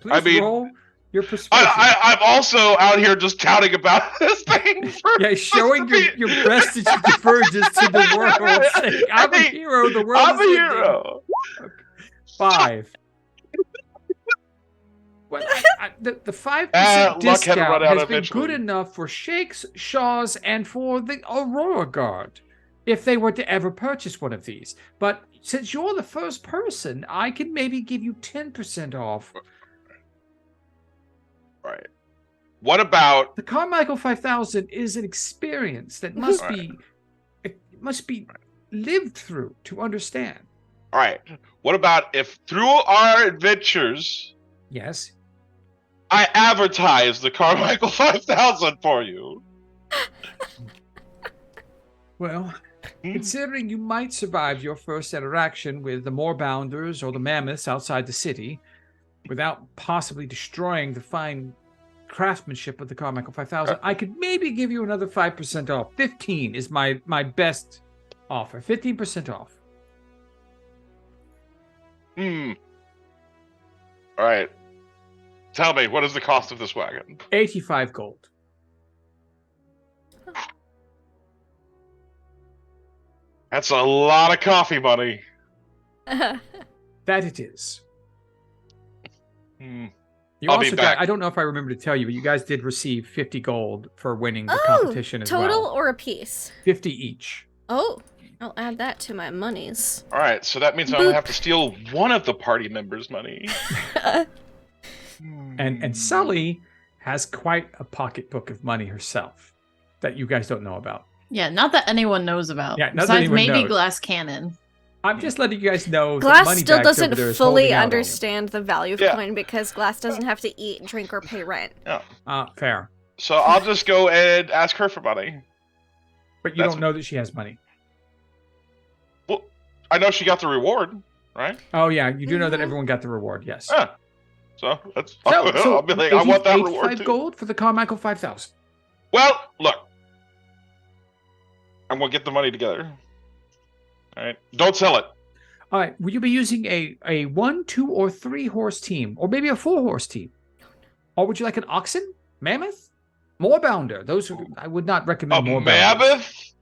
Please roll. Your persuasion.
I'm also out here just touting about this thing.
Showing your best divergence to the world. Saying, I'm a hero. The world
I'm a hero.
Okay. 5. Well, the 5% discount has been good enough for Shakes, Shaws, and for the Aurora Guard, if they were to ever purchase one of these. But since you're the first person, I can maybe give you 10% off.
Right. What about
the Carmichael 5000 is an experience that must be lived through to understand.
All right. What about if through our adventures,
yes,
I advertise the Carmichael 5000 for you?
Well, Considering you might survive your first interaction with the Moorbounders or the Mammoths outside the city without possibly destroying the fine craftsmanship of the Carmichael 5000, I could maybe give you another 5% off. 15 is my best offer. 15% off.
All right. Tell me, what is the cost of this wagon?
85 gold.
That's a lot of coffee money.
That it is. You
I'll be
also
back.
got, I don't know if I remember to tell you, but you guys did receive 50 gold for winning the
Oh,
competition as
total
well.
or a piece?
50 each.
Oh, I'll add that to my monies.
All right, so that means I'm gonna have to steal one of the party members' money.
And Sully has quite a pocketbook of money herself that you guys don't know about.
Yeah, not that anyone knows about.
Yeah, not that
Besides
anyone
maybe
knows.
Glass Cannon.
I'm just letting you guys know that
Glass
Moneybags
still
over
doesn't
there is
fully
holding out on you.
understand the value of
Yeah.
coin because Glass doesn't have to eat, drink, or pay rent.
Fair.
So I'll just go and ask her for money.
But you
That's-
don't know that she has money.
Well, I know she got the reward, right?
Oh, yeah, you do know that
Mhm.
everyone got the reward, yes.
Yeah. So that's.
So
I'll be like, I want that
85
reward too.
gold for the Carmichael 5000.
Well, look, I'm gonna get the money together. All right, don't sell it.
All right, will you be using a 1, 2, or 3 horse team, or maybe a 4 horse team? Or would you like an oxen, mammoth, moorbounder? Those are, I would not
A
recommend moorbounder.
mammoth?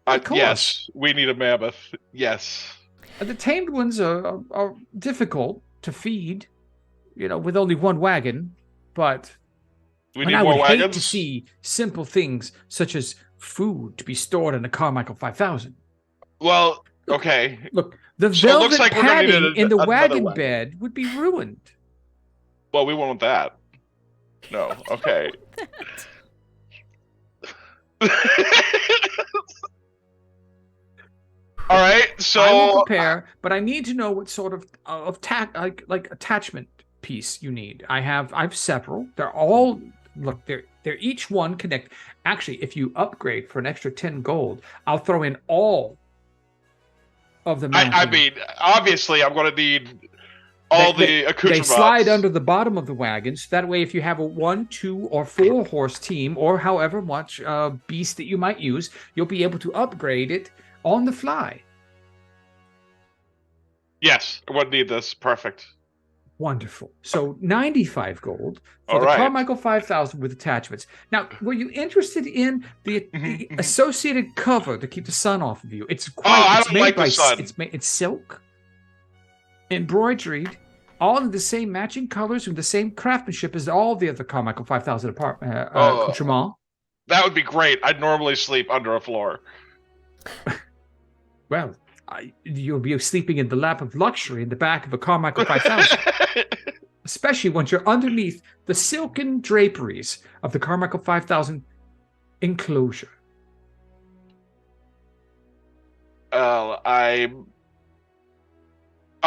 Of course.
Yes, we need a mammoth. Yes.
The tamed ones are difficult to feed, with only one wagon. But
We
and
need
I
more
would hate to
wagons.
see simple things such as food to be stored in a Carmichael 5000.
Well, okay.
Look, the
So it looks
velvet
like we're gonna need
padding in the
another
wagon
wagon.
bed would be ruined.
Well, we won't that. No. Okay. All right. So
I will prepare, but I need to know what sort of like attachment piece you need. I've several. They're all they're each one connect. Actually, if you upgrade for an extra 10 gold, I'll throw in all of the mounting.
I mean, obviously, I'm going to need all the
They
accoutrements.
slide under the bottom of the wagons. That way, if you have a 1, 2, or 4 horse team, or however much beast that you might use, you'll be able to upgrade it on the fly.
Yes, I would need this. Perfect.
Wonderful. So 95 gold for
All
the
right.
Carmichael 5000 with attachments. Now, were you interested in the associated cover to keep the sun off of you? It's
I
it's
don't
made
like the
by
sun.
It's silk, embroidered, all in the same matching colors with the same craftsmanship as all the other Carmichael 5000 accoutrements.
That would be great. I'd normally sleep under a floor.
Well, you'll be sleeping in the lap of luxury in the back of a Carmichael 5000. Especially once you're underneath the silken draperies of the Carmichael 5000 enclosure.
I'll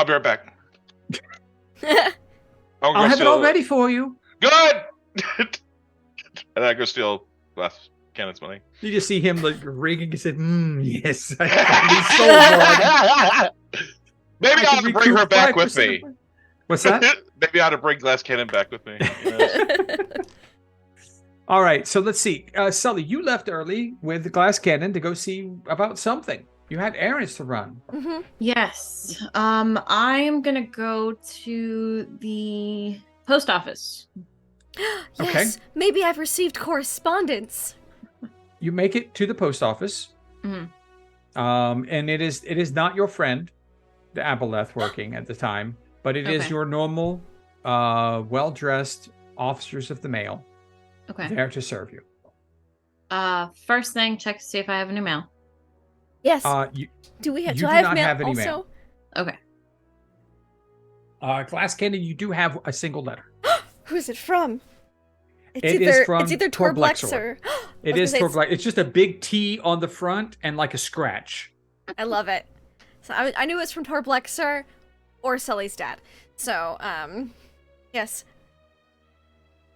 be right back.
I'll have it all ready for you.
Good. And I go steal Glass Cannon's money.
You just see him like ringing and said, yes. I
Maybe I ought to bring her back with
5%
me.
of my- What's that?
Maybe I ought to bring Glass Cannon back with me. Yes.
All right, so let's see. Sully, you left early with the Glass Cannon to go see about something. You had errands to run.
Mhm.
Yes. I'm gonna go to the post office.
Yes,
Okay.
maybe I've received correspondence.
You make it to the post office.
Mhm.
And it is not your friend, the Aboleth, working at the time, but it is
Okay.
your normal, well-dressed officers of the mail
Okay.
there to serve you.
First thing, check to see if I have any mail.
Yes.
You
do we have?
you
Do
do
I have
not
mail
have any
also?
mail.
Okay.
Glass Cannon, you do have a single letter.
Who is it from? It's
It
either
is from
it's either
Torblexor.
Torblexor.
It
was
is
gonna say
Torblexor. It's just a big T on the front and like a scratch.
I love it. So I knew it was from Torblexor or Sully's dad. So yes.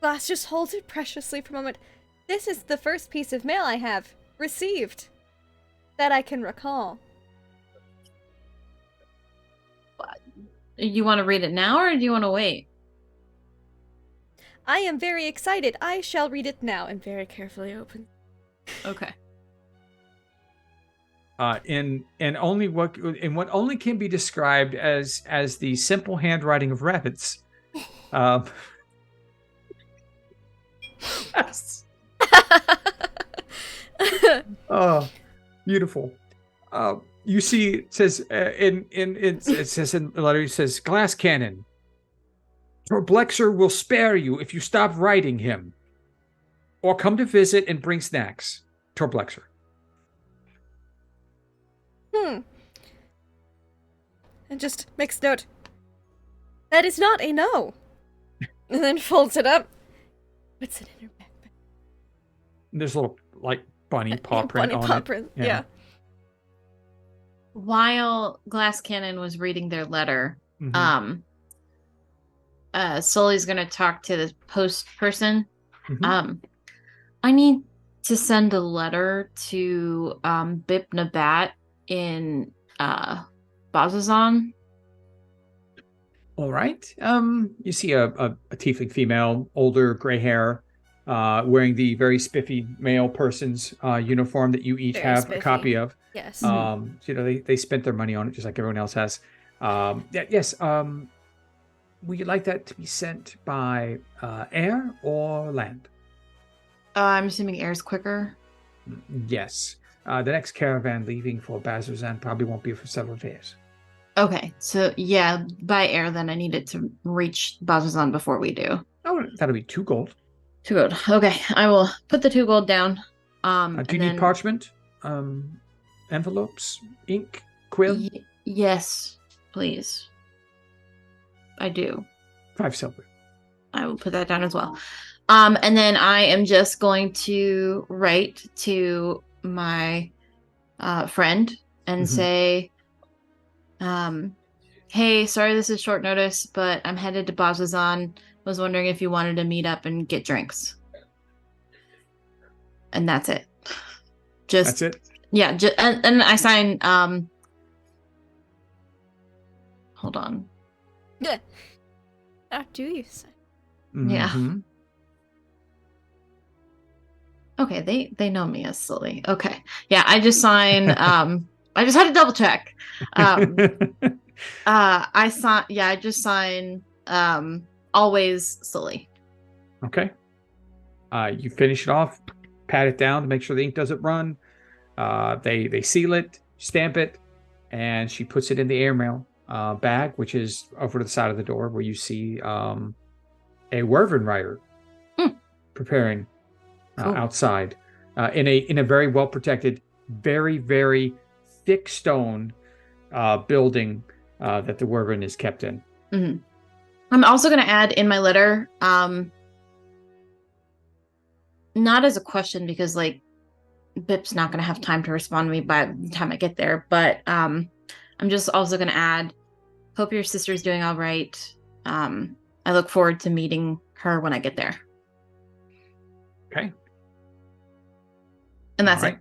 Glass just holds it preciously for a moment. This is the first piece of mail I have received. that I can recall.
You want to read it now, or do you want to wait?
I am very excited. I shall read it now and very carefully open.
Okay.
In what only can be described as the simple handwriting of rabbits. Yes. Oh, beautiful. You see, it says it says in the letter. It says, "Glass cannon. Torblexer will spare you if you stop writing him, or come to visit and bring snacks." Torblexer.
And just makes note. That is not a no. And then folds it up. Puts it in her backpack.
There's a little like bunny paw print
Bunny
on
paw
it.
print.
Yeah.
Yeah.
While Glass Cannon was reading their letter,
Mhm.
Sully's gonna talk to the post person.
Mhm.
I need to send a letter to Bip Nabat in Bazazan.
All right. You see a tiefling female, older, gray hair, wearing the very spiffy male person's uniform that you each
Very
have
spiffy.
a copy of.
Yes.
So, they spent their money on it just like everyone else has. Yes. Would you like that to be sent by air or land?
I'm assuming air's quicker.
Yes. The next caravan leaving for Bazazan probably won't be for several days.
Okay, so yeah, by air then I need it to reach Bazazan before we do.
Oh, that'll be 2 gold.
2 gold. Okay, I will put the 2 gold down.
Do you need parchment? Envelopes? Ink? Quill?
Yes, please. I do.
5 silver.
I will put that down as well. And then I am just going to write to my friend and say, hey, sorry this is short notice, but I'm headed to Bazazan. Was wondering if you wanted to meet up and get drinks. And that's it.
That's it?
Yeah, and I sign, hold on.
Yeah. How do you say?
Yeah.
Mhm.
Okay, they know me as Sully. Okay. Yeah, I just sign I just had to double check. I just sign always Sully.
Okay. You finish it off, pat it down to make sure the ink doesn't run. They seal it, stamp it, and she puts it in the airmail bag, which is over to the side of the door where you see a Wyvern rider preparing outside in a very well protected, very, very thick stone building that the Wyvern is kept in.
Mm-hmm. I'm also going to add in my letter, not as a question because like Bip's not going to have time to respond to me by the time I get there, but I'm just also going to add, hope your sister's doing all right. I look forward to meeting her when I get there.
Okay.
And that's
it.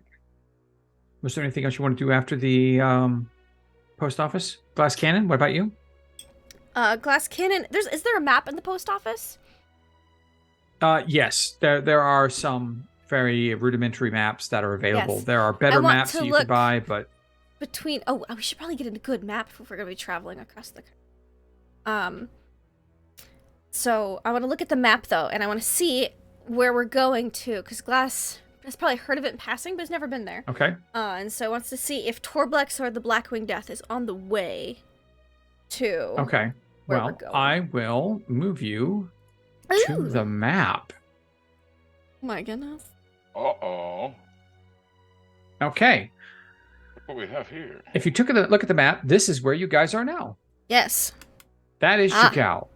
Was there anything else you want to do after the post office? Glass cannon, what about you?
Glass cannon. Is there a map in the post office?
Yes, there are some very rudimentary maps that are available.
Yes.
There are better maps that you can buy, but
we should probably get a good map if we're going to be traveling across the So I want to look at the map though, and I want to see where we're going to, because Glass has probably heard of it in passing, but has never been there.
Okay.
And so wants to see if Torblex or the Blackwing Death is on the way to.
Okay. Well, I will move you to the map.
Oh my goodness.
Uh-oh.
Okay.
What we have here?
If you took a look at the map, this is where you guys are now.
Yes.
That is Chagall.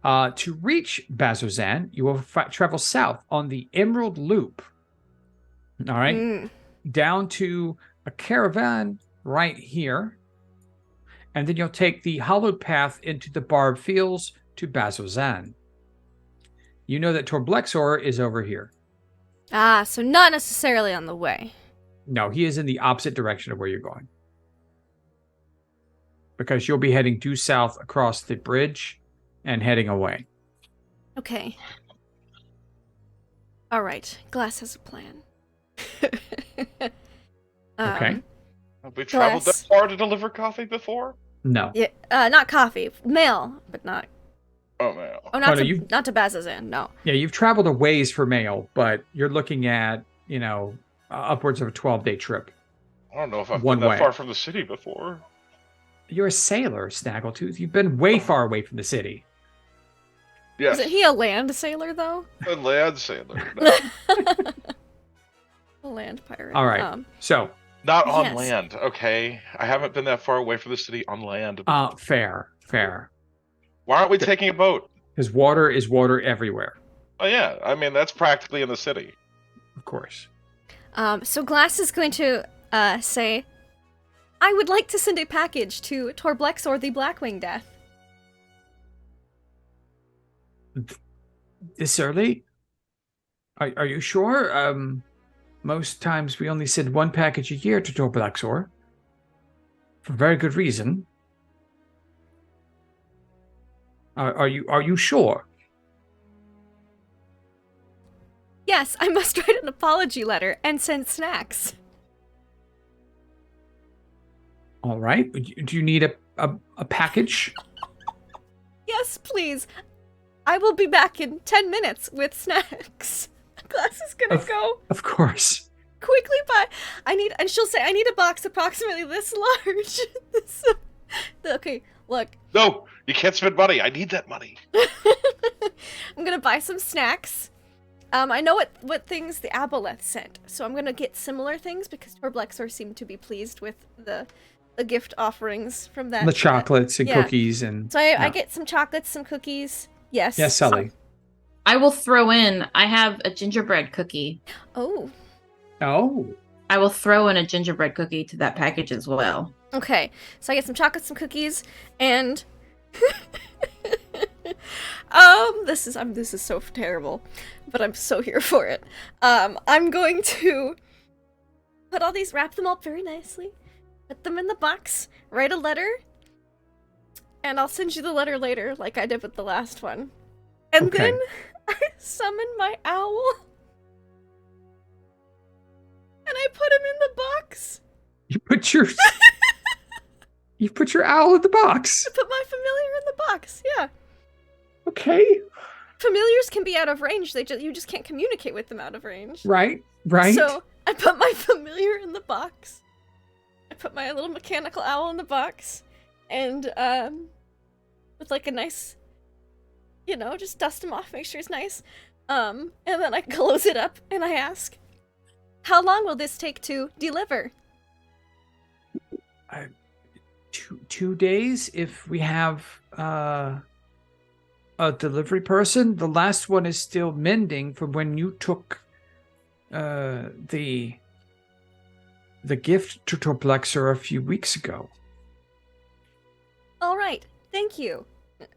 To reach Bazazan, you will travel south on the Emerald Loop. All right. Down to a caravan right here. And then you'll take the hollowed path into the barbed fields to Bazazan. You know that Torblexor is over here.
So not necessarily on the way.
No, he is in the opposite direction of where you're going. Because you'll be heading due south across the bridge and heading away.
Okay. All right. Glass has a plan.
Okay.
Have we traveled that
Glass.
far to deliver coffee before?
No.
Yeah, not coffee, mail, but not.
Oh man.
Oh, not
no,
to not to Bazazan. No.
Yeah, you've traveled a ways for mail, but you're looking at, upwards of a 12-day trip.
I don't know if I've
One
been that
way.
far from the city before.
You're a sailor, Snaggletooth. You've been way far away from the city.
Yes.
Isn't he a land sailor though?
A land sailor. No,
A land pirate.
All right. So,
not on
Yes.
land, okay? I haven't been that far away from the city on land.
fair.
Why aren't we taking a boat?
Because water is water everywhere,
Oh yeah, I mean that's practically in the city.
of course.
So Glass is going to say, I would like to send a package to Torblexor the Blackwing Death.
This early? Are you sure? Most times we only send one package a year to Torblexor. For very good reason. Are you sure?
Yes, I must write an apology letter and send snacks.
All right. Do you need a package?
Yes, please. I will be back in 10 minutes with snacks. Glass is gonna go
Of course.
quickly by. And she'll say, I need a box approximately this large. Okay, look.
No, you can't spend money. I need that money.
I'm gonna buy some snacks. I know what things the Aboleth sent, so I'm gonna get similar things because Torblexor seemed to be pleased with the gift offerings from that.
The chocolates and
yeah.
cookies and...
So I get some chocolates, some cookies. Yes.
Yes, Sully.
I will throw in. I have a gingerbread cookie.
Oh,
Oh.
I will throw in a gingerbread cookie to that package as well.
okay. So I get some chocolates, some cookies, and this is so terrible, but I'm so here for it. I'm going to put all these, wrap them up very nicely, put them in the box, write a letter, and I'll send you the letter later, like I did with the last one. And
Okay.
then I summon my owl, and I put him in the box.
You put your... You put your owl in the box.
I put my familiar in the box. Yeah.
Okay.
Familiars can be out of range. You just can't communicate with them out of range.
Right.
So I put my familiar in the box. I put my little mechanical owl in the box, and with like a nice, just dust him off, make sure he's nice. And then I close it up and I ask, "How long will this take to deliver?"
2 days if we have a delivery person. The last one is still mending from when you took the gift to Torblexor a few weeks ago.
All right, thank you.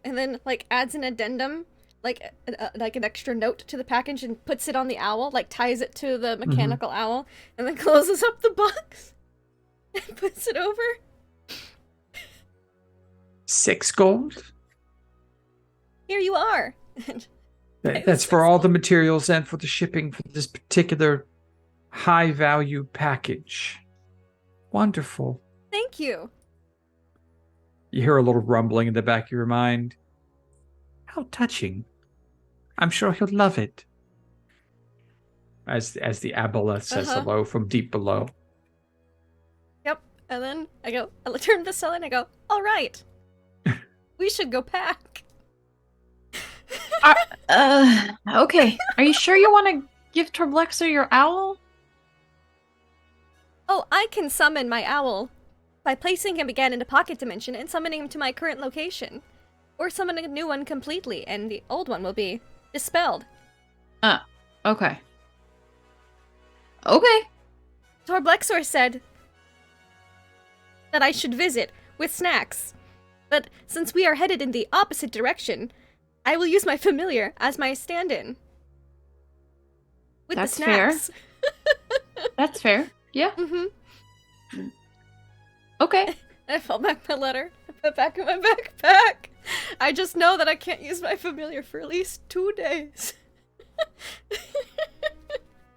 And then adds an addendum, like an extra note to the package and puts it on the owl, ties it to the mechanical owl, and then closes up the box and puts it over.
6 gold.
Here you are.
That's for all the materials and for the shipping for this particular high value package. Wonderful.
Thank you.
You hear a little rumbling in the back of your mind. How touching. I'm sure he'll love it. As the aboleth says hello from deep below.
Yep. And then I turn to Sully and I go, all right. We should go pack.
Okay. Are you sure you want to give Torblexor your owl?
Oh, I can summon my owl by placing him again in a pocket dimension and summoning him to my current location. Or summoning a new one completely, and the old one will be dispelled.
Okay. Okay.
Torblexor said that I should visit with snacks. But since we are headed in the opposite direction, I will use my familiar as my stand-in. With
That's
the snacks.
That's fair. Yeah.
Mm-hmm.
Okay.
I felt back my letter. I put it back in my backpack. I just know that I can't use my familiar for at least 2 days.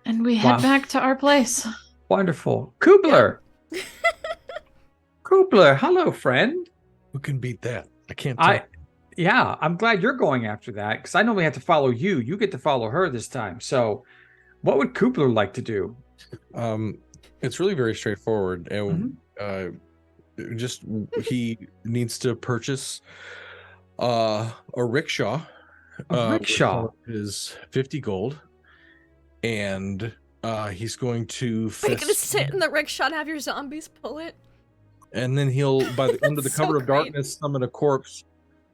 And we head
Wow.
back to our place.
Wonderful. Kubler. Kubler, hello, friend.
Who can beat that? I can't tell.
Yeah, I'm glad you're going after that because I normally have to follow you. You get to follow her this time. So, what would Kubler like to do?
It's really very straightforward, and just he needs to purchase a rickshaw.
A rickshaw
is 50 gold, and he's going to.
Are you gonna sit in the rickshaw and have your zombies pull it?
And then he'll, by the under the
So
cover of
great.
darkness, summon a corpse,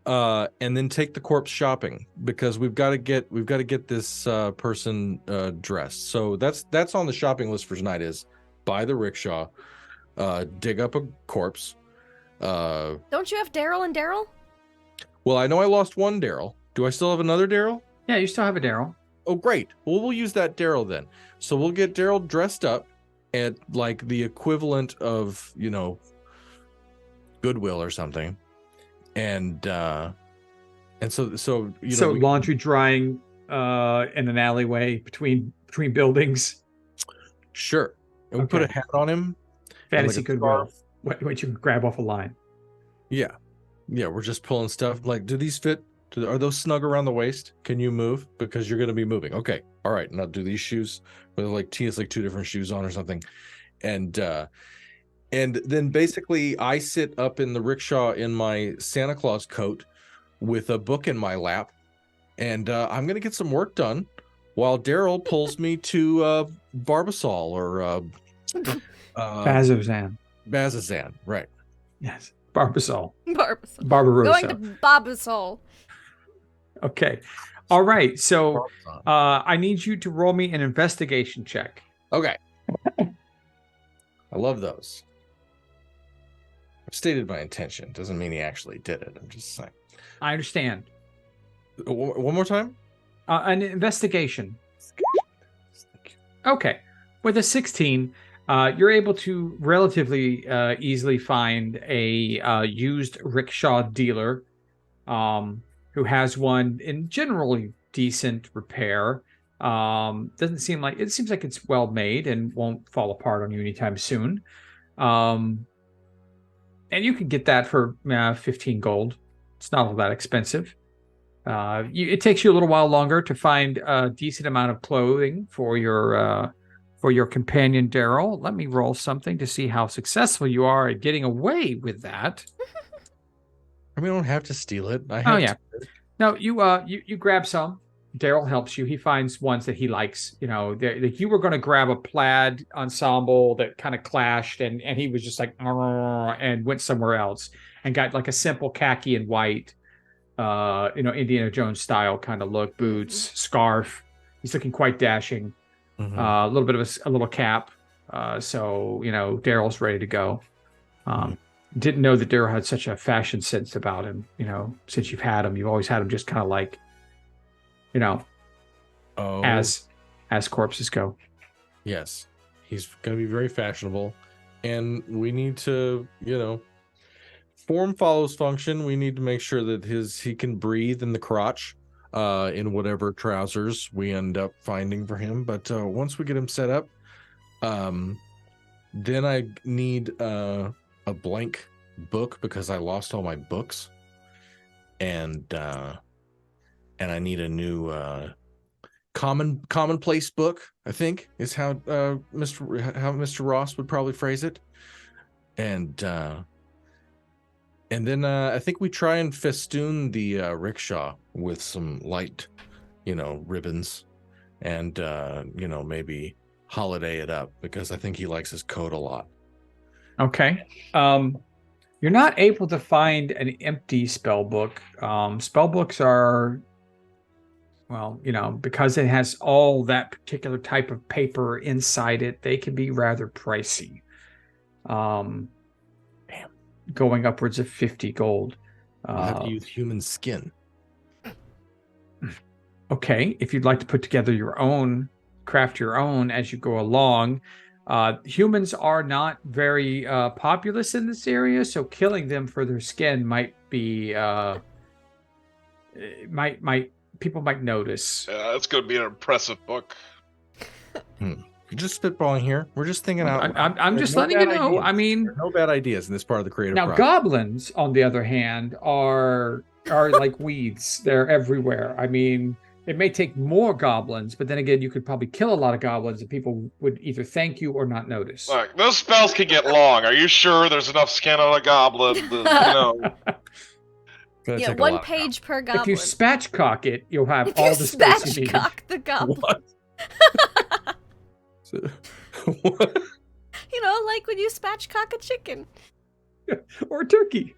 and then take the corpse shopping because we've got to get this person dressed. So that's on the shopping list for tonight. Is buy the rickshaw, dig up a corpse.
Don't you have Daryl and Daryl?
Well, I know I lost one Daryl. Do I still have another Daryl?
Yeah, you still have a Daryl.
Oh, great. Well, we'll use that Daryl then. So we'll get Daryl dressed up at like the equivalent of, Goodwill or something. And so
So laundry drying in an alleyway between buildings.
Sure. And we put a
Okay.
hat on him.
Fantasy
like a
Goodwill.
scarf.
What you can grab off a line.
Yeah. Yeah, we're just pulling stuff. Like, do these fit? Are those snug around the waist? Can you move? Because you're going to be moving. Okay. All right. Now do these shoes with like T, it's like 2 different shoes on or something. And then basically I sit up in the rickshaw in my Santa Claus coat with a book in my lap. And I'm going to get some work done while Daryl pulls me to Barbasol or
Bazozan.
Bazazan. Right.
Yes. Barbasol.
Barbasol.
Barbarossa.
Going to Barbasol.
Okay. All right. So
Barbasol.
I need you to roll me an investigation check.
Okay. I love those. I've stated my intention. Doesn't mean he actually did it. I'm just saying.
I understand.
One more time?
An investigation. Okay. With a 16, you're able to relatively easily find a used rickshaw dealer who has one in generally decent repair. It seems like it's well made and won't fall apart on you anytime soon. And you can get that for 15 gold. It's not all that expensive. It takes you a little while longer to find a decent amount of clothing for your companion Daryl. Let me roll something to see how successful you are at getting away with that.
I mean, I don't have to steal it.
No, you grab some. Daryl helps you. He finds ones that he likes. You were going to grab a plaid ensemble that kind of clashed, and he was just like, and went somewhere else and got like a simple khaki and white, Indiana Jones style kind of look, boots, scarf. He's looking quite dashing.
Mhm.
A little bit of a little cap. So Daryl's ready to go. Didn't know that Daryl had such a fashion sense about him. Since you've had him, you've always had him just kind of like, as corpses go.
Yes, he's going to be very fashionable, and we need to, form follows function. We need to make sure that he can breathe in the crotch, in whatever trousers we end up finding for him. But once we get him set up, then I need a blank book because I lost all my books, and I need a new commonplace book, I think is how Mr. Ross would probably phrase it. And then I think we try and festoon the rickshaw with some light, ribbons, and maybe holiday it up because I think he likes his coat a lot.
Okay. You're not able to find an empty spell book. Spell books are, because it has all that particular type of paper inside it, they can be rather pricey. Going upwards of 50 gold.
I'll have to use human skin.
Okay. If you'd like to put together craft your own as you go along, Humans are not very populous in this area, so killing them for their skin might be people might notice.
It's going to be an impressive book.
You're just spitballing here. We're just thinking out.
I'm
There's
just
no
letting you
bad
know.
ideas.
I mean,
There are no bad ideas in this part of the creative
now
process.
goblins, on the other hand, are like weeds. They're everywhere. I mean, it may take more goblins, but then again, you could probably kill a lot of goblins and people would either thank you or not notice.
Look, those spells can get long. Are you sure there's enough skin on a goblin?
Gonna
Yeah,
take a
one
lot of
page per goblin.
If you spatchcock it, you'll have
If
all
you
the space you need.
spatchcock the goblin.
What?
You know, like when you spatchcock a chicken.
Or turkey.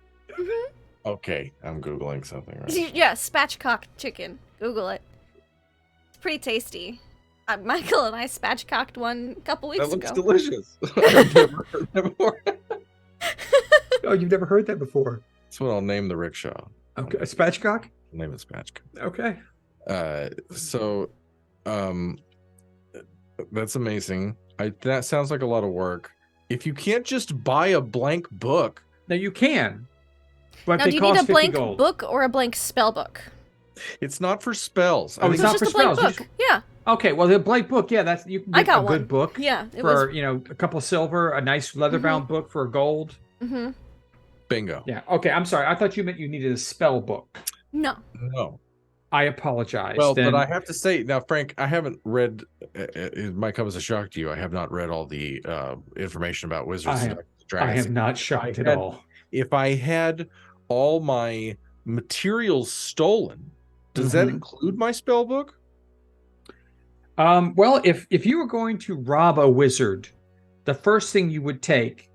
Okay, I'm googling something right.
Yeah, spatchcock chicken. Google it. It's pretty tasty. Michael and I spatchcocked one a couple weeks
That looks
ago.
delicious. I've never heard that before.
Oh, you've never heard that before.
That's what I'll name the rickshaw.
Okay, a spatchcock?
I'll name it Spatchcock.
Okay.
That's amazing. That sounds like a lot of work. If you can't just buy a blank book,
Now you can. But
Now,
they
do you
cost
need a
50
blank
gold.
book or a blank spell book?
it's not for spells.
Oh,
I
it's
think
not
just
for
a blank
spells.
book. Yeah,
Okay, well the blank book, yeah, that's you can
I
get
got
a
one.
good book
Yeah, it
for,
was.
a couple of silver, a nice leather-bound book for a gold.
Mm-hmm.
bingo.
Yeah. Okay, I'm sorry. I thought you meant you needed a spell book.
No.
No.
I apologize.
Well,
then.
but I have to say now, Frank, I haven't read. It might come as a shock to you. I have not read all the information about wizards and
I
dragons.
am not shocked at
had-
all.
If I had all my materials stolen, does that
Mhm.
include my spell book?
Well, if you were going to rob a wizard, the first thing you would take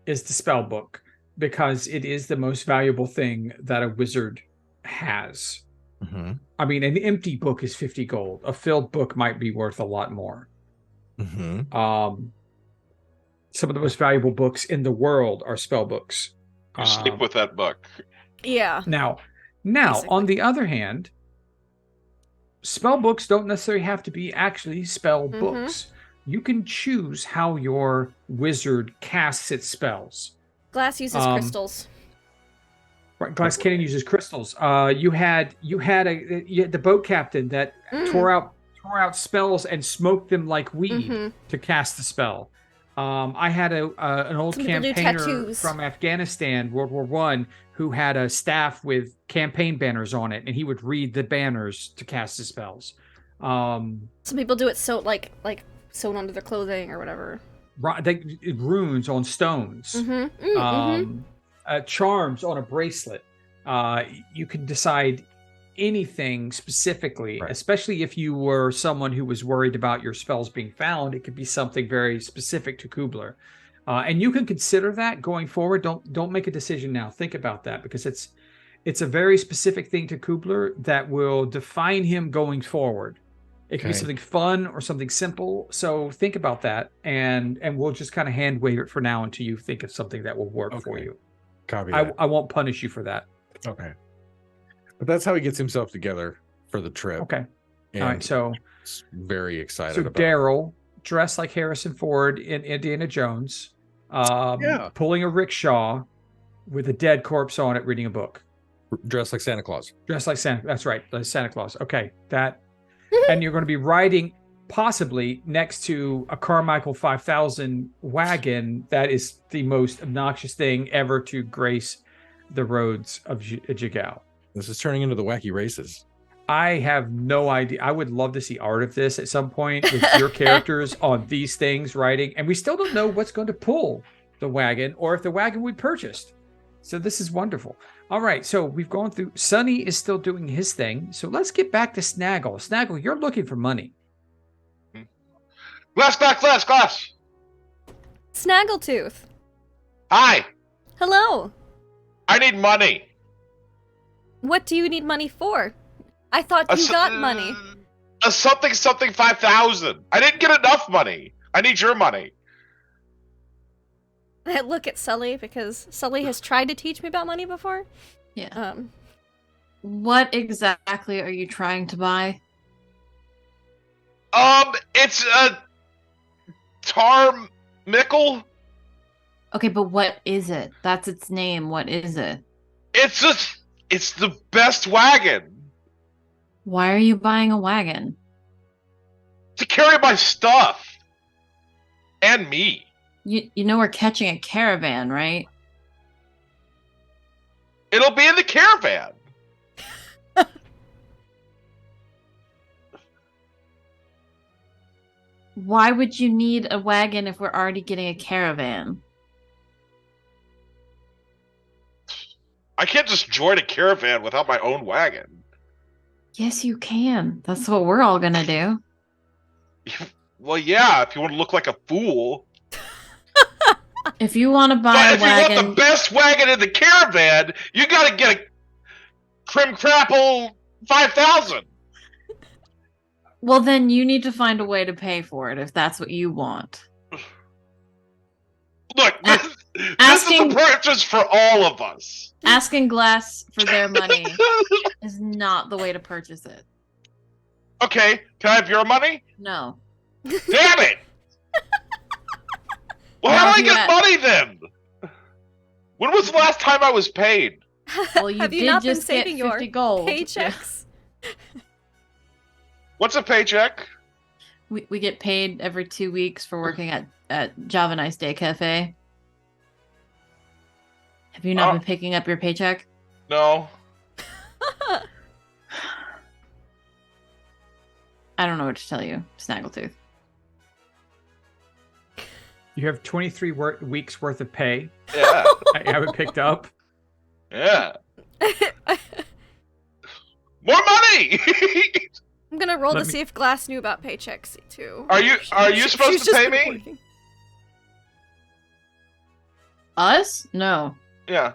is the spell book because it is the most valuable thing that a wizard has.
Mm-hmm.
I mean, an empty book is 50 gold. A filled book might be worth a lot more.
Mm-hmm.
Some of the most valuable books in the world are spell books.
You sleep with that book.
Yeah.
Now,
Basically.
on the other hand, spell books don't necessarily have to be actually spell
Mhm.
books. You can choose how your wizard casts its spells.
Glass uses crystals.
Right, Glass Cannon uses crystals. You had the boat captain that tore out spells and smoked them like weed
Mhm.
to cast the spell. I had an old
Some people do
campaigner
tattoos.
from Afghanistan, World War I, who had a staff with campaign banners on it, and he would read the banners to cast the spells.
Some people do it so like sewn onto their clothing or whatever.
Runes on stones.
Mm-hmm.
Charms on a bracelet. You can decide anything specifically,
Right.
especially if you were someone who was worried about your spells being found. It could be something very specific to Kubler, and you can consider that going forward. Don't make a decision now. Think about that because it's a very specific thing to Kubler that will define him going forward. It can be
Okay.
something fun or something simple. So think about that, and we'll just kind of hand wave it for now until you think of something that will work for
Okay.
you.
Copy that.
I won't punish you for that.
Okay. But that's how he gets himself together for the trip.
Okay.
And
All right. So
he's very excited
so
about
Daryl dressed like Harrison Ford in Indiana Jones,
Yeah.
pulling a rickshaw with a dead corpse on it, reading a book.
dressed like Santa Claus.
Dressed like Santa. That's right, like Santa Claus. Okay, that. And you're going to be riding possibly next to a Carmichael 5000 wagon that is the most obnoxious thing ever to grace the roads of Jigao.
This is turning into the wacky races.
I have no idea. I would love to see art of this at some point with your characters on these things riding. And we still don't know what's going to pull the wagon or if the wagon we purchased. So this is wonderful. All right. So we've gone through. Sonny is still doing his thing. So let's get back to Snaggle. Snaggle, you're looking for money.
Glass.
Snaggletooth.
Hi.
Hello.
I need money.
What do you need money for? I thought you got money.
A something 5,000. I didn't get enough money. I need your money.
I look at Sully because Sully has tried to teach me about money before.
Yeah. What exactly are you trying to buy?
It's a tar Mickle.
Okay, but what is it? That's its name. What is it?
It's the best wagon
Why are you buying a wagon?
to carry my stuff and me.
You know we're catching a caravan, right?
It'll be in the caravan.
Why would you need a wagon if we're already getting a caravan?
I can't just join a caravan without my own wagon.
Yes, you can. That's what we're all gonna do.
Well, yeah, if you want to look like a fool.
If you want to buy
But
a
if you want
wagon,
the best wagon in the caravan, you gotta get a Crim Crapple 5000.
well, then you need to find a way to pay for it if that's what you want.
Look, this is
asking-
a purchase for all of us.
Asking Glass for their money is not the way to purchase it.
Okay, can I have your money?
No.
Damn it! Well, how
Now,
do I
if you
get money then? When was the last time I was paid?
Well, you
Have you
did
not been
just get
saving
50
your
gold.
paychecks?
What's a paycheck?
We get paid every 2 weeks for working at Java Nice Day Cafe. Have you not been picking up your paycheck?
No.
I don't know what to tell you, Snaggletooth.
You have 23 weeks worth of pay.
Yeah.
I haven't picked up.
Yeah. More money!
I'm gonna roll
Let
to
me-
see if Glass knew about paychecks too.
Are you supposed
She's
to
just
pay
been
me?
working.
Us? No.
Yeah.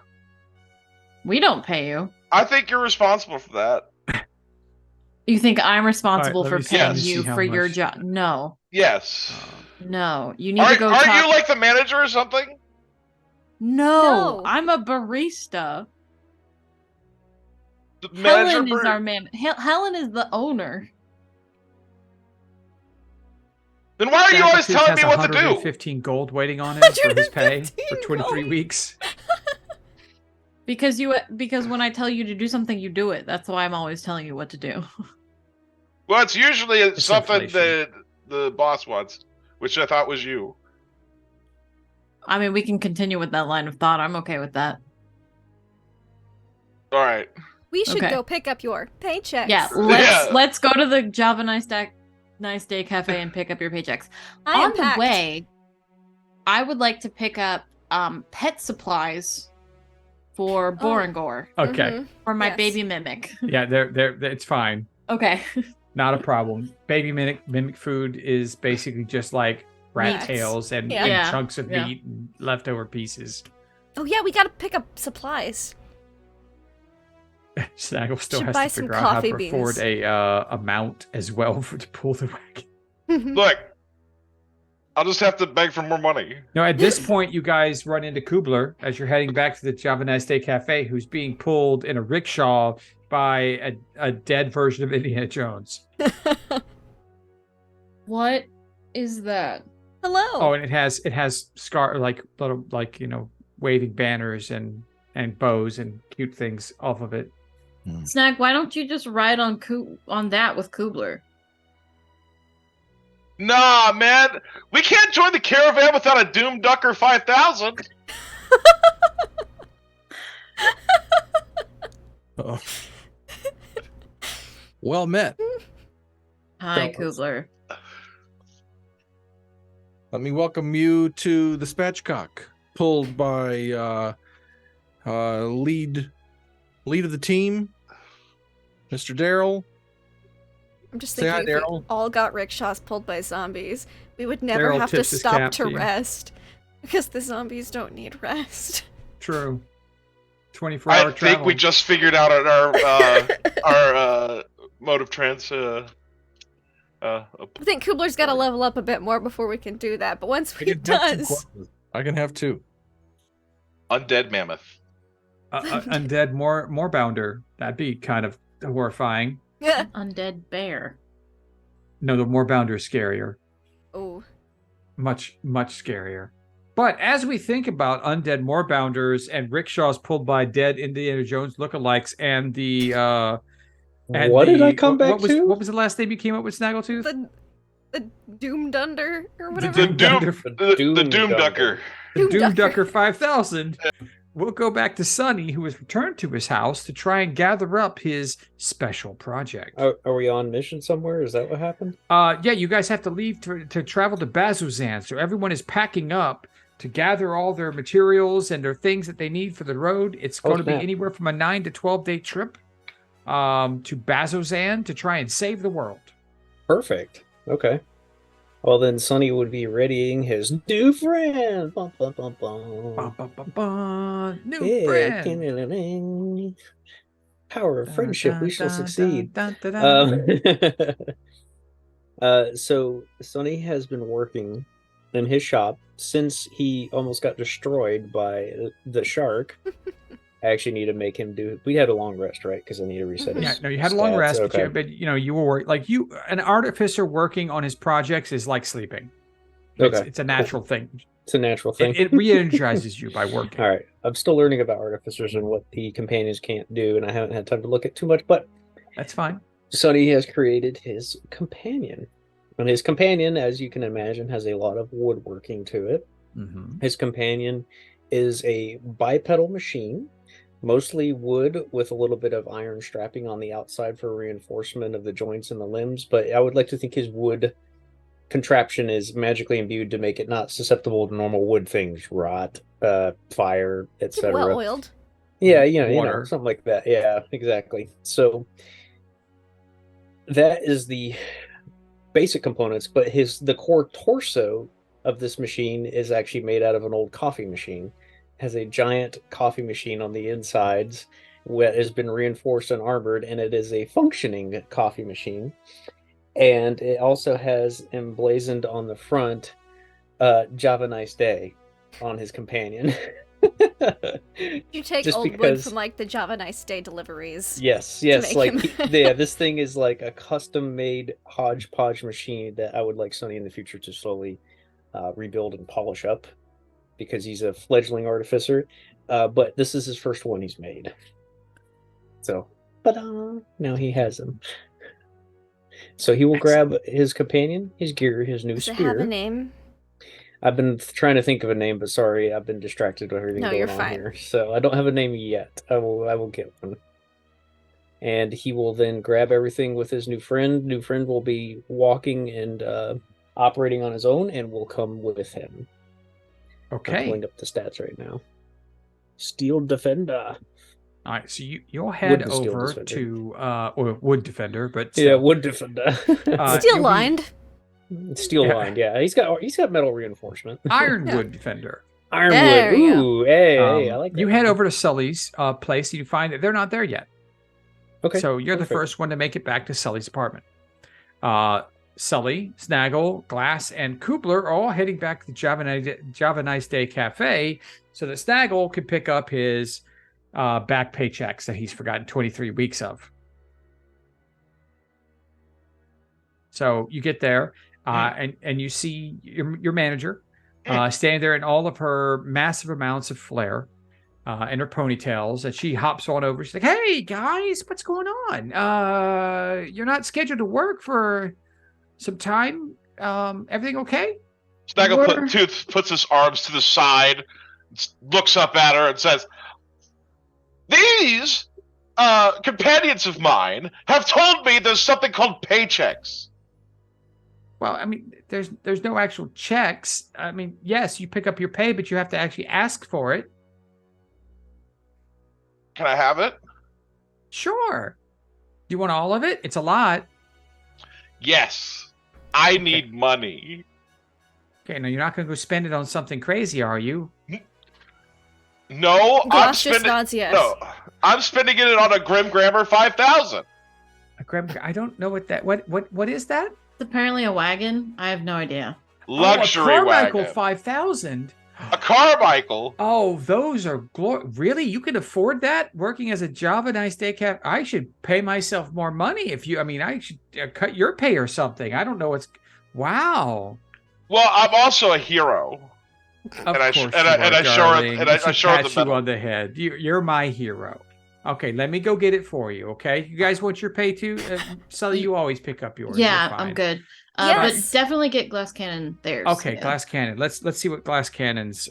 We don't pay you.
I think you're responsible for that.
You think I'm responsible
let
for
me see-
paying
let me
you
see how
for your
much.
job? No.
Yes.
No. You need to go
Are
talk.
you like the manager or something?
No,
No.
I'm a barista.
The manager
Helen is
for-
our man. Helen is the owner.
Then why are you always
Snaggletooth
telling
has
me what to do?
115 gold waiting on him for his pay for
115
23
gold.
weeks.
Because when I tell you to do something, you do it. That's why I'm always telling you what to do.
Well, it's usually
It's
something
inflation.
that the boss wants, which I thought was you.
I mean, we can continue with that line of thought. I'm okay with that.
All right.
We should
Okay.
go pick up your paychecks.
Yeah, let's go to the Java Nice Day Cafe and pick up your paychecks.
I am
On the
packed.
way, I would like to pick up pet supplies for Borangor
Okay.
Mhm.
for my
Yes.
baby mimic.
Yeah, they're it's fine.
Okay.
Not a problem. Baby mimic food is basically just like rat
Meat.
tails and,
Yeah.
and
Yeah,
chunks of
yeah.
meat and leftover pieces.
Oh yeah, we gotta pick up supplies.
Snaggle still
Should
has
buy
to
some
figure out how
coffee
to afford
beans.
a mount as well to pull the wagon.
Look, I'll just have to beg for more money.
Now, at this point, you guys run into Kubler as you're heading back to the Java Nice Day Cafe, who's being pulled in a rickshaw by a dead version of Indiana Jones.
What is that?
Hello.
Oh, and it has little waving banners and bows and cute things off of it.
Snag, why don't you just ride on that with Kubler?
Nah, man. We can't join the caravan without a Doom Ducker 5000.
Oh. Well met.
Hi,
Fellas.
Kubler.
Let me welcome you to the Spatchcock, pulled by lead of the team, Mr. Daryl.
I'm just
Say hi,
thinking if we
Daryl.
all got rickshaws pulled by zombies, we would never
Daryl
have to
tips his
stop
cap
to
to you.
rest. Because the zombies don't need rest.
True. 24-hour
I
travel.
think we just figured out our mode of trans.
I think Kubler's got to level up a bit more before we can do that, but once he
I can have two
does...
corpses. I can have two.
Undead mammoth.
Undead Moorbounder. That'd be kind of horrifying.
Yeah.
Undead bear.
No, the Moorbounder is scarier.
Oh.
much scarier. But as we think about undead moorbounders and rickshaws pulled by dead Indiana Jones lookalikes and the
What did I come back
what
to?
What was the last name you came up with, Snaggletooth?
The Doom Dunder or
The
whatever.
Doom
The Doom Ducker.
The Doom
Ducker.
Ducker 5000. We'll go back to Sonny, who has returned to his house to try and gather up his special project.
Are we on mission somewhere? Is that what happened?
Yeah, you guys have to leave to travel to Bazuzan. So everyone is packing up to gather all their materials and their things that they need for the road. It's going to be
snap.
anywhere from a 9 to 12-day trip to Bazuzan to try and save the world.
Perfect. Okay. Well, then Sonny would be readying his new friend. Bum, bum, bum, bum.
Ba, ba, ba, ba. New
Yeah,
friend.
Power of friendship, we shall succeed.
Dun, dun, dun, dun.
So Sonny has been working in his shop since he almost got destroyed by the shark. I actually need to make him do. We had a long rest, right? Because I need to reset.
Yeah,
his
no, you had a long
stats.
rest,
Okay.
but you were like an artificer working on his projects is like sleeping.
Okay.
It's a natural thing.
It's a natural thing.
It re-energizes you by working.
All right. I'm still learning about artificers and what the companions can't do, and I haven't had time to look at too much. But
That's fine.
Sonny has created his companion, and his companion, as you can imagine, has a lot of woodworking to it.
Mm-hmm.
His companion is a bipedal machine, mostly wood with a little bit of iron strapping on the outside for reinforcement of the joints and the limbs. But I would like to think his wood contraption is magically imbued to make it not susceptible to normal wood things, rot, fire,
It's
etc.
well oiled.
Yeah, you know,
Water.
something like that. Yeah, exactly. So that is the basic components, but the core torso of this machine is actually made out of an old coffee machine. It has a giant coffee machine on the insides that has been reinforced and armored, and it is a functioning coffee machine. And it also has emblazoned on the front Java Nice Day on his companion.
You take
Just
old wood
because-
from like the Java Nice Day deliveries.
Yes,
make
like
him-
yeah, this thing is like a custom-made hodgepodge machine that I would like Sonny in the future to slowly rebuild and polish up, because he's a fledgling artificer. But this is his first one he's made. So, but now he has him. So he will grab his companion, his gear, his new
Does it
spear.
have a name?
I've been trying to think of a name, but sorry, I've been distracted with everything
No,
going
you're
on
fine.
here. So I don't have a name yet. I will get one. And he will then grab everything with his new friend. New friend will be walking and operating on his own, and will come with him. I'm
Okay.
pulling up the stats right now. Steel Defender.
All right. So you'll head
Wood Steel
over
Defender.
to or Wood Defender, but
Yeah,
still.
Wood Defender.
Steel
Steel
you'll be-
lined.
Steel
Yeah.
lined. Yeah, he's got metal reinforcement.
Ironwood Defender.
Ironwood.
There you go.
Ooh, hey, I like that.
You head over to Sully's place and you find that they're not there yet.
Okay.
So you're the
perfect.
first one to make it back to Sully's apartment. Sully, Snaggle, Glass, and Kubler are all heading back to the Java Nice Day Cafe so that Snaggle can pick up his back paychecks that he's forgotten 23 weeks of. So you get there and you see your manager standing there in all of her massive amounts of flair and her ponytails, and she hops on over. She's like, "Hey guys, what's going on? You're not scheduled to work for some time. Everything okay?"
Snaggletooth puts his arms to the side, looks up at her, and says, "These companions of mine have told me there's something called paychecks."
Well, I mean, there's no actual checks. I mean, yes, you pick up your pay, but you have to actually ask for it.
Can I have it?
Sure. You want all of it? It's a lot.
Yes. I need money.
Okay, now you're not going to go spend it on something crazy, are you?
No, I'm
Glass just
spending.
nods yes.
No, I'm spending it on a Grim Grammar 5000.
I don't know what that. What is that?
It's apparently a wagon. I have no idea.
Luxury
a Carmichael
wagon.
5000.
A Carmichael.
Oh, those are really? You can afford that working as a Java Nice Day Cafe? I should pay myself more money if you. I mean, I should cut your pay or something. I don't know what's. Wow.
Well, I'm also a hero.
Of
And I
course
show her the
you
medal.
on the head. You're my hero. Okay, let me go get it for you. Okay, you guys want your pay too? Sully, you always pick up yours. You're
Yeah,
fine.
I'm good.
Yes.
But definitely get Glass Cannon theirs.
Okay,
yeah.
Glass Cannon. Let's see what Glass Cannon's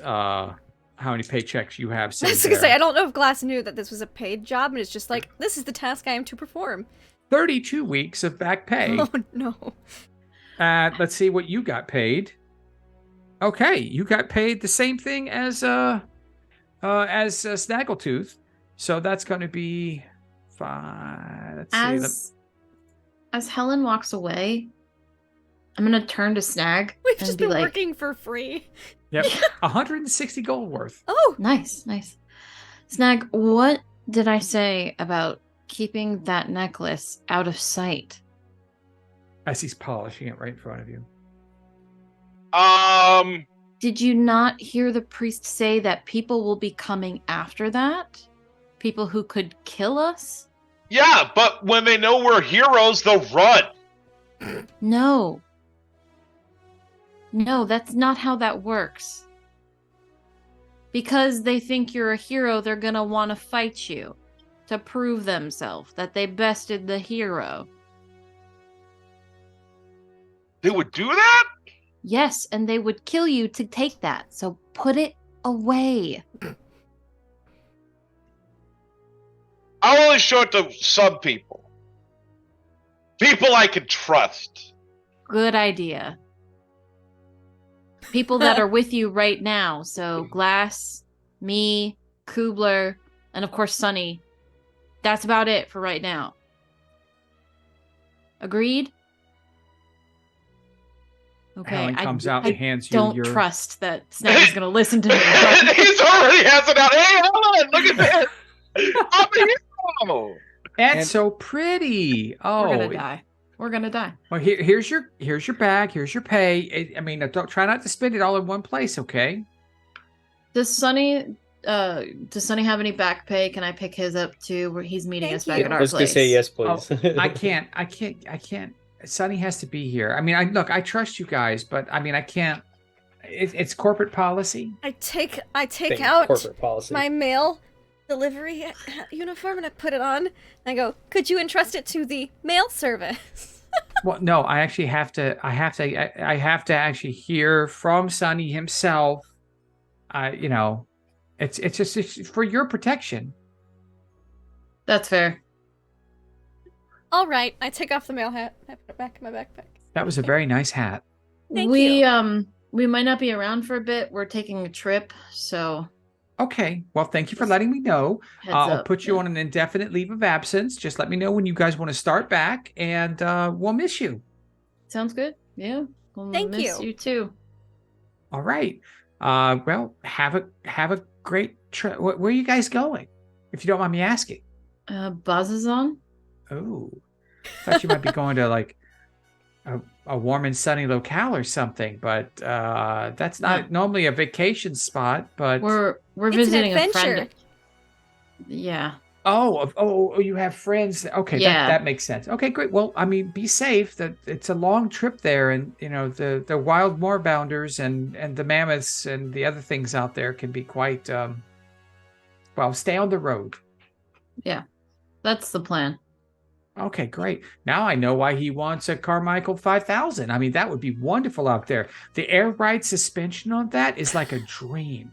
how many paychecks you have
I
saved
was gonna say,
there.
I don't know if Glass knew that this was a paid job, and it's just like, this is the task I am to perform.
32 weeks of back pay.
Oh no.
Let's see what you got paid. Okay, you got paid the same thing as Snaggletooth. So that's going to be 5. Let's see.
As Helen walks away, I'm gonna turn to Snag
We've
and
just
be
been
like,
working for free.
Yep, 160 gold worth.
Oh,
nice. Snag, what did I say about keeping that necklace out of sight?
As he's polishing it right in front of you.
Did you not hear the priest say that people will be coming after that? People who could kill us?
Yeah, but when they know we're heroes, they'll run.
No. No, that's not how that works. Because they think you're a hero, they're gonna want to fight you to prove themselves that they bested the hero.
They would do that?
Yes, and they would kill you to take that, so put it away.
I'll only show it to some people. People I can trust.
Good idea. People that are with you right now, so Glass, me, Kubler, and of course Sunny. That's about it for right now. Agreed? Okay,
Helen comes out
I
and hands you
don't
your...
trust that Snag is going to listen to me.
He's already has it out. Hey, Helen, look at this. I'm a hero.
That's
And-
so pretty. Oh,
We're gonna die.
Well, here's your bag. Here's your pay. I mean, don't try not to spend it all in one place, okay?
Does Sunny have any back pay? Can I pick his up too? Where he's meeting
Thank
us back
you.
at
I
our
was gonna
place?
say yes,
Oh,
please.
I can't. Sonny has to be here. I mean, I trust you guys, but I mean, I can't. It's corporate policy.
I take
Think
out
corporate policy.
my mail delivery uniform and I put it on. And I go, could you entrust it to the mail service?
Well, no, I actually have to. I have to actually hear from Sonny himself. You know, it's just for your protection.
That's fair.
All right, I take off the mail hat. I put it back in my backpack.
That was a very nice hat.
Thank
we
you.
we might not be around for a bit. We're taking a trip, so
Okay. Well, thank you for letting me know.
heads
I'll
up.
put you on an indefinite leave of absence. Just let me know when you guys want to start back, and we'll miss you.
Sounds good. Yeah. We'll
Thank
miss
you.
you too.
All right. Well, have a great trip. Where are you guys going? If you don't mind me asking.
Bazazon?
Oh, thought you might be going to like a warm and sunny locale or something, but that's not normally a vacation spot. But
We're
It's
visiting
an
a
adventure.
friend. Yeah.
oh, you have friends. Okay,
Yeah.
that makes sense. Okay, great. Well, I mean, be safe. That it's a long trip there, and you know the wild moorbounders and the mammoths and the other things out there can be quite. Well, stay on the road.
That's the plan.
Okay, great. Now I know why he wants a Carmichael 5000. I mean, that would be wonderful out there. The air ride suspension on that is like a dream.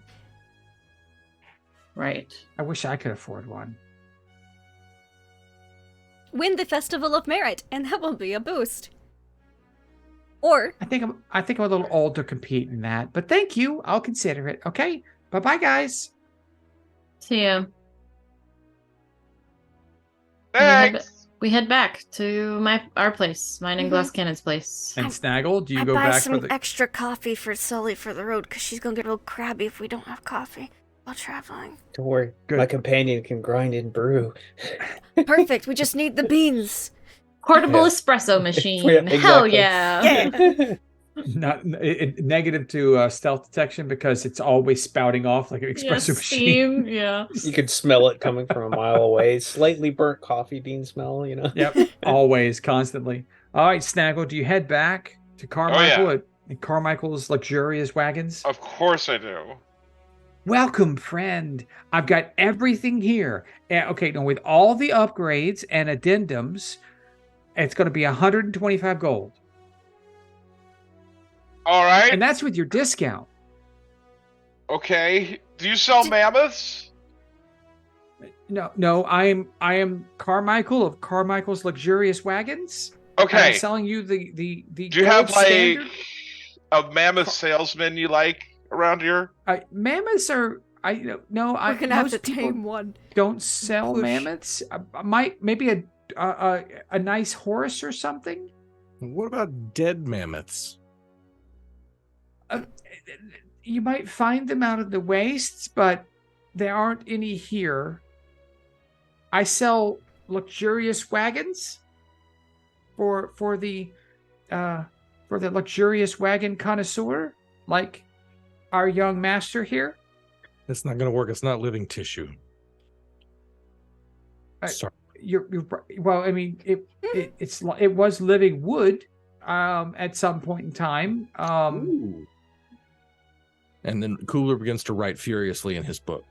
Right.
I wish I could afford one.
Win the Festival of Merit, and that will be a boost. Or
I think I'm a little old to compete in that, but thank you. I'll consider it. Okay. Bye-bye, guys.
See ya.
Thanks.
We head back to our place, mine and
Mhm.
Glass Cannon's place.
And Snaggle, do you
I
go
buy
back
some
for the
extra coffee for Sully for the road because she's gonna get a little crabby if we don't have coffee while traveling.
Don't worry,
Good.
my companion can grind and brew.
Perfect. We just need the beans.
Portable
Yeah.
espresso machine.
Yeah,
Hell
exactly.
yeah.
not negative to stealth detection because it's always spouting off like an espresso
Yeah,
machine.
steam, yeah.
You could smell it coming from a mile away. Slightly burnt coffee bean smell, you know?
Yep, always, constantly. All right, Snaggle, do you head back to Carmichael? in Carmichael's luxurious wagons?
Of course I do.
Welcome, friend. I've got everything here. Okay, now with all the upgrades and addendums, it's going to be 125 gold.
All right.
And that's with your discount.
Okay. Do you sell mammoths?
No, I am Carmichael of Carmichael's Luxurious Wagons.
Okay.
I'm selling you the
Do you have
gold
like
standard.
a mammoth salesman you like around here?
Mammoths are
We're gonna have to
most people
tame one.
don't sell
Push.
mammoths. Maybe a nice horse or something.
What about dead mammoths?
You might find them out of the wastes, but there aren't any here. I sell luxurious wagons for the luxurious wagon connoisseur, like our young master here.
It's not going to work. It's not living tissue. Sorry.
You're well. I mean, it was living wood at some point in time.
Ooh. And then Cooler begins to write furiously in his book.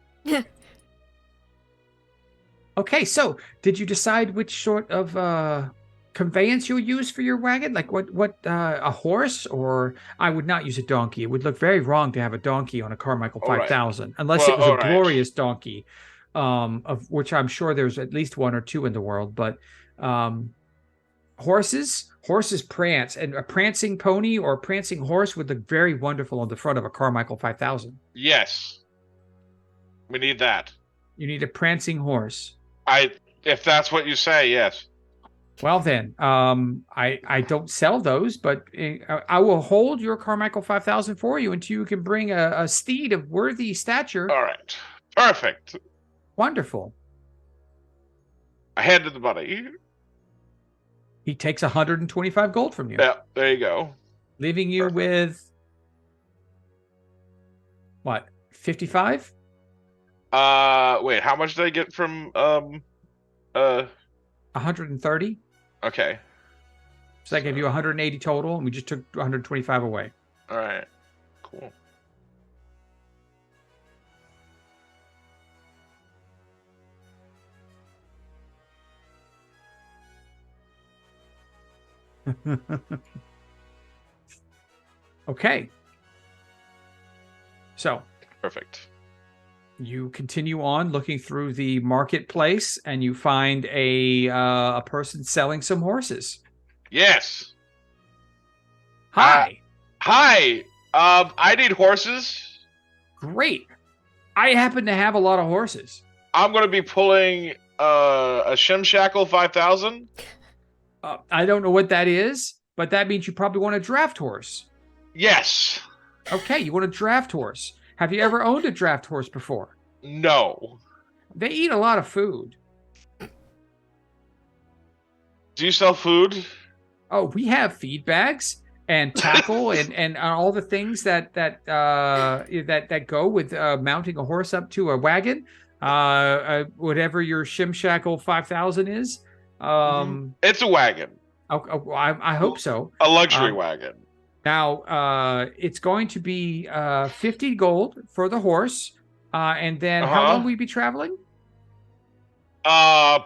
Okay, so did you decide which sort of conveyance you'll use for your wagon? Like what a horse, or I would not use a donkey. It would look very wrong to have a donkey on a Carmichael 5000, unless it was a glorious donkey, of which I'm sure there's at least one or two in the world. But horses prance, and a prancing pony or a prancing horse would look very wonderful on the front of a Carmichael 5000.
Yes. We need that.
You need a prancing horse.
If that's what you say, yes.
Well then, I don't sell those, but I will hold your Carmichael 5000 for you until you can bring a steed of worthy stature.
All right. Perfect.
Wonderful.
I handed the money.
He takes 125 gold from you.
Yeah, there you go.
Leaving you with what? 55?
Wait, how much did I get from
130.
Okay.
So that gave you 180 total, and we just took 125 away.
All right. Cool.
Okay. So
Perfect.
you continue on looking through the marketplace, and you find a person selling some horses.
Yes.
Hi.
Hi. I need horses.
Great. I happen to have a lot of horses.
I'm going to be pulling a Shimshackle 5000.
I don't know what that is, but that means you probably want a draft horse.
Yes.
Okay, you want a draft horse. Have you ever owned a draft horse before?
No.
They eat a lot of food.
Do you sell food?
Oh, we have feed bags and tackle and all the things that go with mounting a horse up to a wagon. Whatever your Shimshackle 5000 is.
It's a wagon.
I hope so.
A luxury wagon.
Now, it's going to be 50 gold for the horse. And then how long will you be traveling?
We're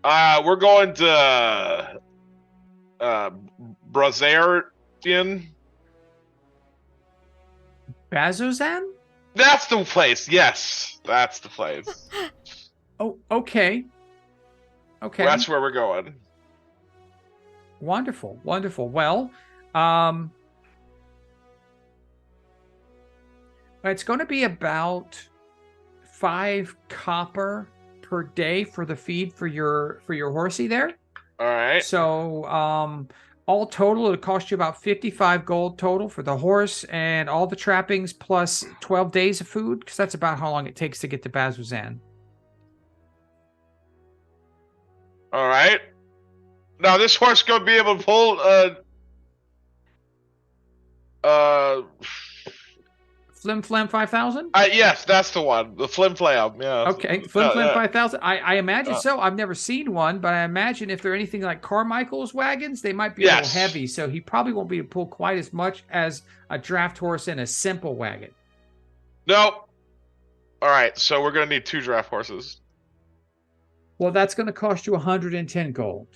going to Brazarian.
Bazozan?
That's the place. Yes, that's the place.
Oh, okay. Okay.
That's where we're going.
Wonderful, wonderful. Well, it's going to be about 5 copper per day for the feed for your horsey there.
All right.
So, all total, it'll cost you about 55 gold total for the horse and all the trappings plus 12 days of food, because that's about how long it takes to get to Bazuzan.
All right. Now this horse gonna be able to pull
Flim Flam 5000?
Yes, that's the one. The Flim Flam. Yeah.
Okay, Flim Flam
Yeah.
5000. I imagine
Uh.
so. I've never seen one, but I imagine if they're anything like Carmichael's wagons, they might be a little
Yes.
heavy. So he probably won't be able to pull quite as much as a draft horse in a simple wagon.
No. All right, so we're gonna need 2 draft horses.
Well, that's going to cost you 110 gold.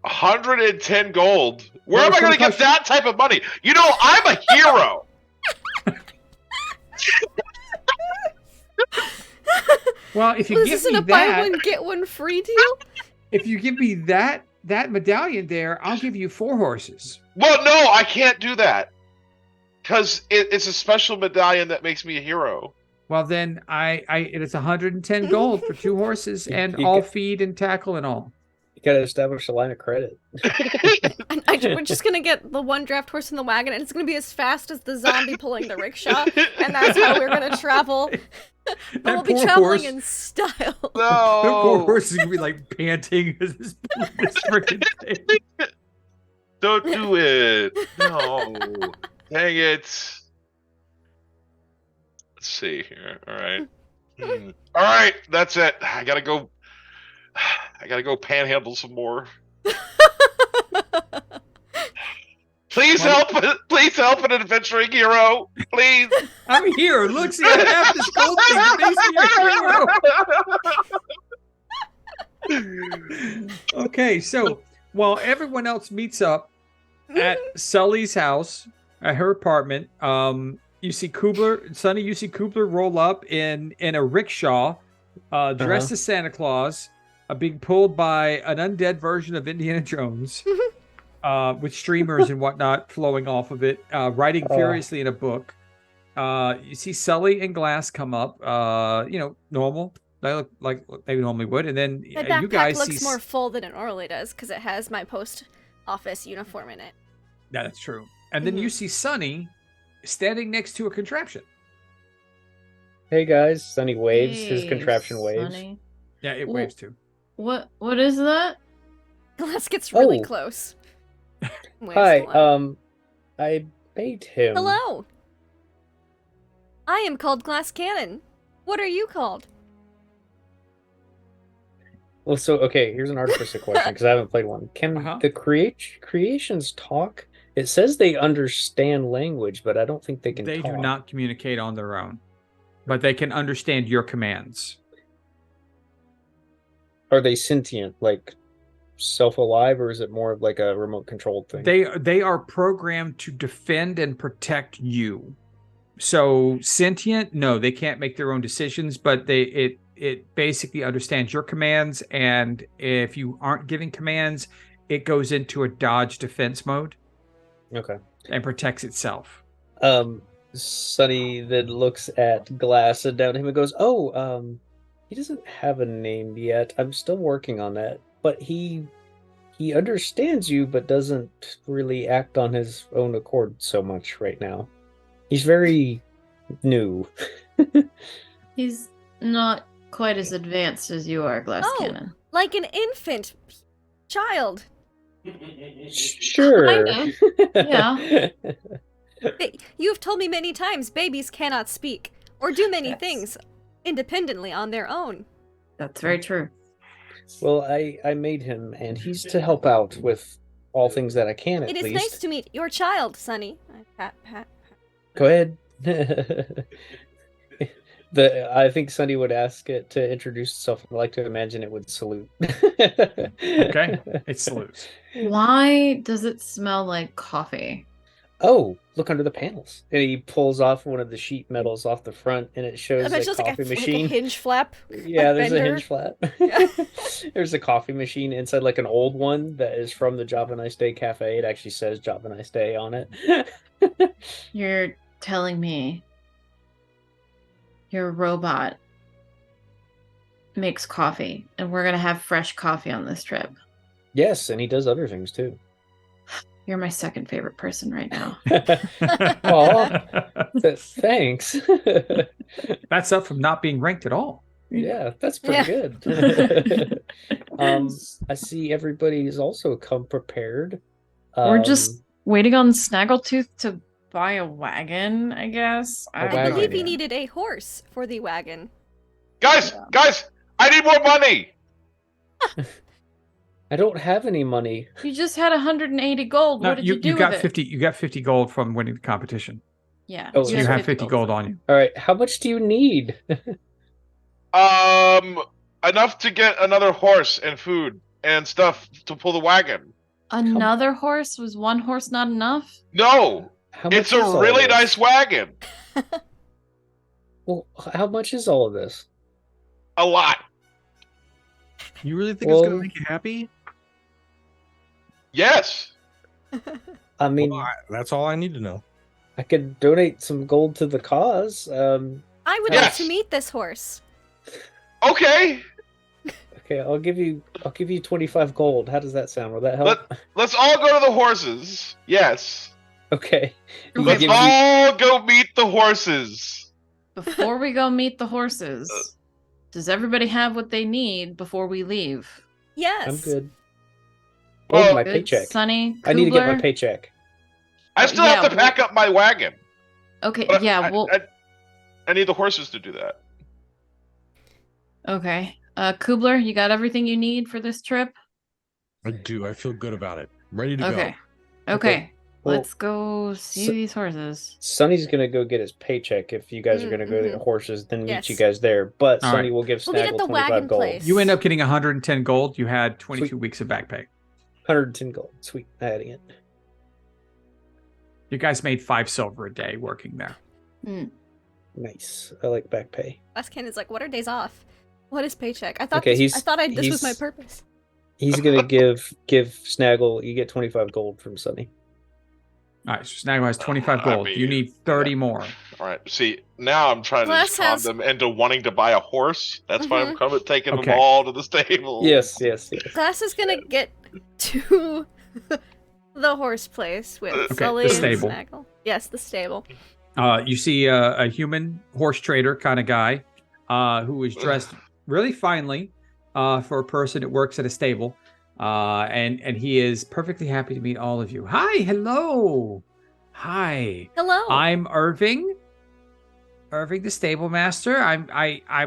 110 gold. Where
Well,
am I
it's
going to
gonna
get that type of money? You know, I'm a hero.
Well, if you
Well,
give
isn't
me
a buy
that,
one get one free deal?
if you give me that medallion there, I'll give you 4 horses.
Well, no, I can't do that because it's a special medallion that makes me a hero.
Well, then it is 110 gold for 2 horses and
You
all
get-
feed and tackle and all.
You gotta establish a line of credit.
And we're just gonna get the one draft horse in the wagon, and it's gonna be as fast as the zombie pulling the rickshaw, and that's how we're gonna travel. But we'll be
poor
traveling
horse.
in style.
The poor
No,
horse is gonna be like panting as this freaking thing.
don't do it. No, dang it. Let's see here. All right. All right, that's it. I gotta go. I gotta go panhandle some more. Please help! Please help an adventuring hero! Please.
I'm here. Look, see, I have this gold thing. It makes me a hero. Okay, so while everyone else meets up at Sully's house, at her apartment, you see Sonny, you see Kubler roll up in a rickshaw, dressed as Santa Claus, being pulled by an undead version of Indiana Jones, with streamers and whatnot flowing off of it, writing furiously in a book. You see Sully and Glass come up, normal. They look like they normally would, and then
My
you
backpack
guys
looks
see.
more full than it normally does because it has my post office uniform in it.
Yeah, that's true. And then you see Sonny standing next to a contraption.
Hey guys, Sunny waves. His
Hey,
contraption waves.
Sonny.
Yeah, it
Well,
waves too.
What is that?
Glass gets really
Oh.
close. Waves
Hi,
hello.
I made him.
Hello. I am called Glass Cannon. What are you called?
Well, so okay, here's an artificer question because I haven't played one. Can the creations talk? It says they understand language, but I don't think they can.
They
talk.
do not communicate on their own, but they can understand your commands.
Are they sentient, like self-alive, or is it more of like a remote controlled thing?
They are programmed to defend and protect you. So sentient, no, they can't make their own decisions, but it basically understands your commands, and if you aren't giving commands, it goes into a dodge defense mode.
Okay.
And protects itself.
Sonny then looks at Glass and down at him and goes, "Oh, he doesn't have a name yet. I'm still working on that. But he understands you, but doesn't really act on his own accord so much right now. He's very new."
He's not quite as advanced as you are, Glass Cannon.
Like an infant child.
Sure.
Kinda. Yeah.
You have told me many times babies cannot speak or do many things independently on their own.
That's very true.
Well, I made him, and he's to help out with all things that I can, at
It is
least.
nice to meet your child, Sonny. Pat.
Go ahead. I think Sonny would ask it to introduce itself. I'd like to imagine it would salute.
Okay, it salutes.
Why does it smell like coffee?
Oh, look under the panels. And he pulls off one of the sheet metals off the front, and it shows
I bet it's
a
just
coffee
like a
machine.
hinge flap.
Yeah,
like
there's
bender.
a hinge flap. There's a coffee machine inside, like an old one that is from the Java Nice Day Cafe. It actually says Java Nice Day on it.
You're telling me your robot makes coffee, and we're gonna have fresh coffee on this trip.
Yes, and he does other things too.
You're my second favorite person right now.
Aw, thanks.
That's up from not being ranked at all.
Yeah, that's pretty good. I see everybody's also come prepared.
We're just waiting on Snaggletooth to buy a wagon, I guess.
A
I
wagon,
believe he
yeah.
needed a horse for the wagon.
Guys, I need more money.
I don't have any money.
You just had 180 gold.
No,
What did you do
you got
with it?
50. You got 50 gold from winning the competition.
Yeah.
Oh,
So you
so
have 50 gold on you.
All right, how much do you need?
Enough to get another horse and food and stuff to pull the wagon.
Another horse? Was one horse not enough?
No,
How much
it's a
is all
really
this?
nice wagon.
Well, how much is all of this?
A lot.
You really think it's
Well-
gonna make you happy?
Yes.
I mean,
Well, that's all I need to know.
I could donate some gold to the cause.
I would
Yes.
like to meet this horse.
Okay.
Okay, I'll give you 25 gold. How does that sound? Will that help?
Let's all go to the horses. Yes.
Okay. He
Let's
gives you-
all go meet the horses.
Before we go meet the horses, does everybody have what they need before we leave?
Yes.
I'm good.
Well,
Oh, my
Good,
paycheck.
Sonny,
I need to get my
Kubler?
paycheck.
I still
yeah,
have to pack up my wagon.
Okay,
But
yeah, well,
I need the horses to do that.
okay. Kubler, you got everything you need for this trip?
I do. I feel good about it. I'm ready to
Okay.
go.
Okay.
Well,
Let's go see
so-
these horses.
Sonny's gonna go get his paycheck. If you guys are gonna go to the horses, then meet
Yes.
you guys there. But
All
Sonny
right.
will give
We'll meet at
Snaggle
the
25
wagon
gold.
place.
You end up getting 110 gold. You had 22
Sweet.
weeks of back pay.
110 gold. Sweet, adding it.
You guys made 5 silver a day working there.
Nice. I like back pay.
Last Cannon's like, what are days off? What is paycheck? I thought
Okay,
this was my
he's-
purpose.
He's gonna give Snaggle. You get 25 gold from Sonny.
All right, so Snaggle has 25
I
gold.
mean,
you need 30 more.
All right. See, now I'm trying to
Glass
just con
has-
them into wanting to buy a horse. That's why I'm coming, taking
Okay.
them all to the stable.
Yes.
Glass is gonna get to the horse place with
Okay,
Sully
the
and
stable.
Snaggle. Yes, the stable.
You see a human horse trader kind of guy who is dressed really finely for a person that works at a stable. And he is perfectly happy to meet all of you. Hi, hello. Hi.
Hello.
I'm Irving. Irving, the stable master.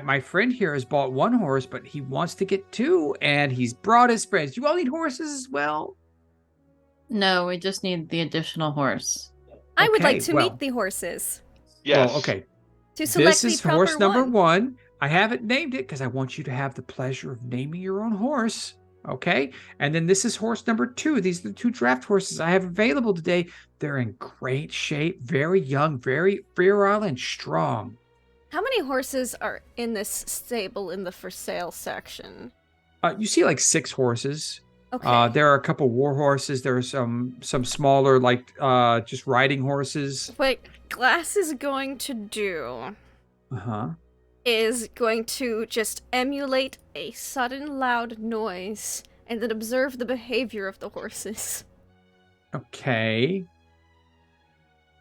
My friend here has bought 1 horse, but he wants to get 2, and he's brought his friends. You all need horses as well?
No, we just need the additional horse.
I would like
okay,
to
well-
meet the horses.
Yes.
Well, okay.
To select
This is
the proper
horse number
one.
1. I haven't named it because I want you to have the pleasure of naming your own horse. Okay. And then this is horse number 2. These are the 2 draft horses I have available today. They're in great shape, very young, very virile and strong.
How many horses are in this stable in the for sale section?
You see like 6 horses.
Okay.
There are a couple war horses. There are some smaller, like just riding horses.
What Glass is going to do
Uh-huh.
is going to just emulate a sudden loud noise and then observe the behavior of the horses.
Okay.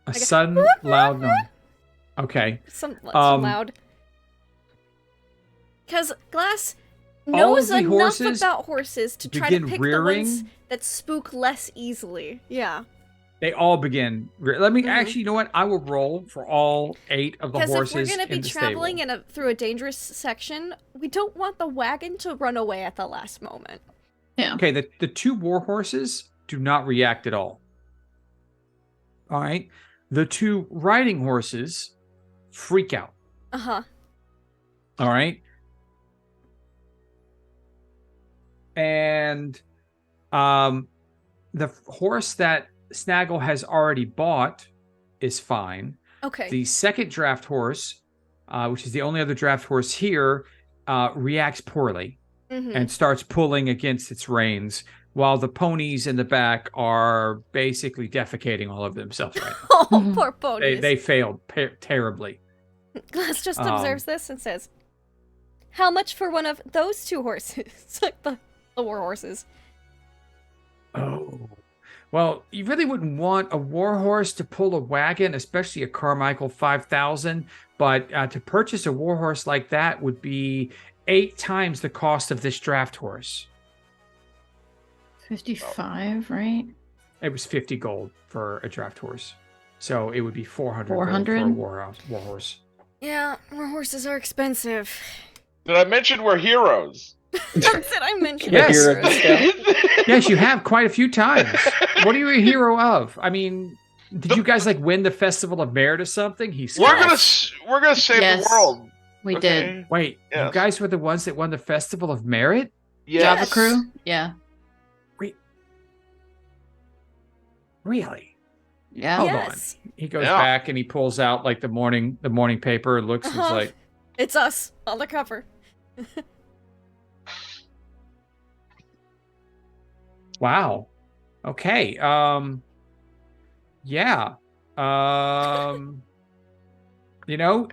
A
Like a-
sudden loud noise. Okay.
Some
Um,
loud. Because Glass
All
knows
of the
enough
horses
about horses to try to
begin
pick
rearing.
the ones that spook less easily. Yeah.
They all begin. Let me
Mhm.
actually, you know what? I will roll for all 8 of the
Because
horses.
if we're going to be
in the
traveling
stable.
through a dangerous section, we don't want the wagon to run away at the last moment.
Yeah.
Okay, the 2 war horses do not react at all. All right. The 2 riding horses freak out.
Uh-huh.
All right. And the horse that Snaggle has already bought is fine.
Okay.
The second draft horse, which is the only other draft horse here, reacts poorly
Mhm.
and starts pulling against its reins, while the ponies in the back are basically defecating all over themselves right now.
Oh,
Mhm.
poor ponies.
They failed terribly.
Glass just
Um,
observes this and says, "How much for one of those 2 horses?" Like the war horses.
Oh. Well, you really wouldn't want a war horse to pull a wagon, especially a Carmichael 5000. But to purchase a war horse like that would be 8 times the cost of this draft horse.
55, right?
It was 50 gold for a draft horse. So it would be 400 gold
400?
for a war horse.
Yeah, more horses are expensive.
Did I mention we're heroes?
That's it. I mentioned.
Yes.
Hero discount.
Yes, you have quite a few times. What are you a hero of? I mean, did you guys like win the Festival of Merit or something?
We're gonna save
Yes.
the world.
We
Okay?
did.
Wait, you
Yes.
guys were the ones that won the Festival of Merit?
Yes.
Java crew? Yeah.
Really?
Yeah.
Hold
Yes.
on. He goes
Yeah.
back and he pulls out like the morning paper, looks and is
Uh-huh.
like,
It's us on the cover.
wow. Okay. Yeah. You know,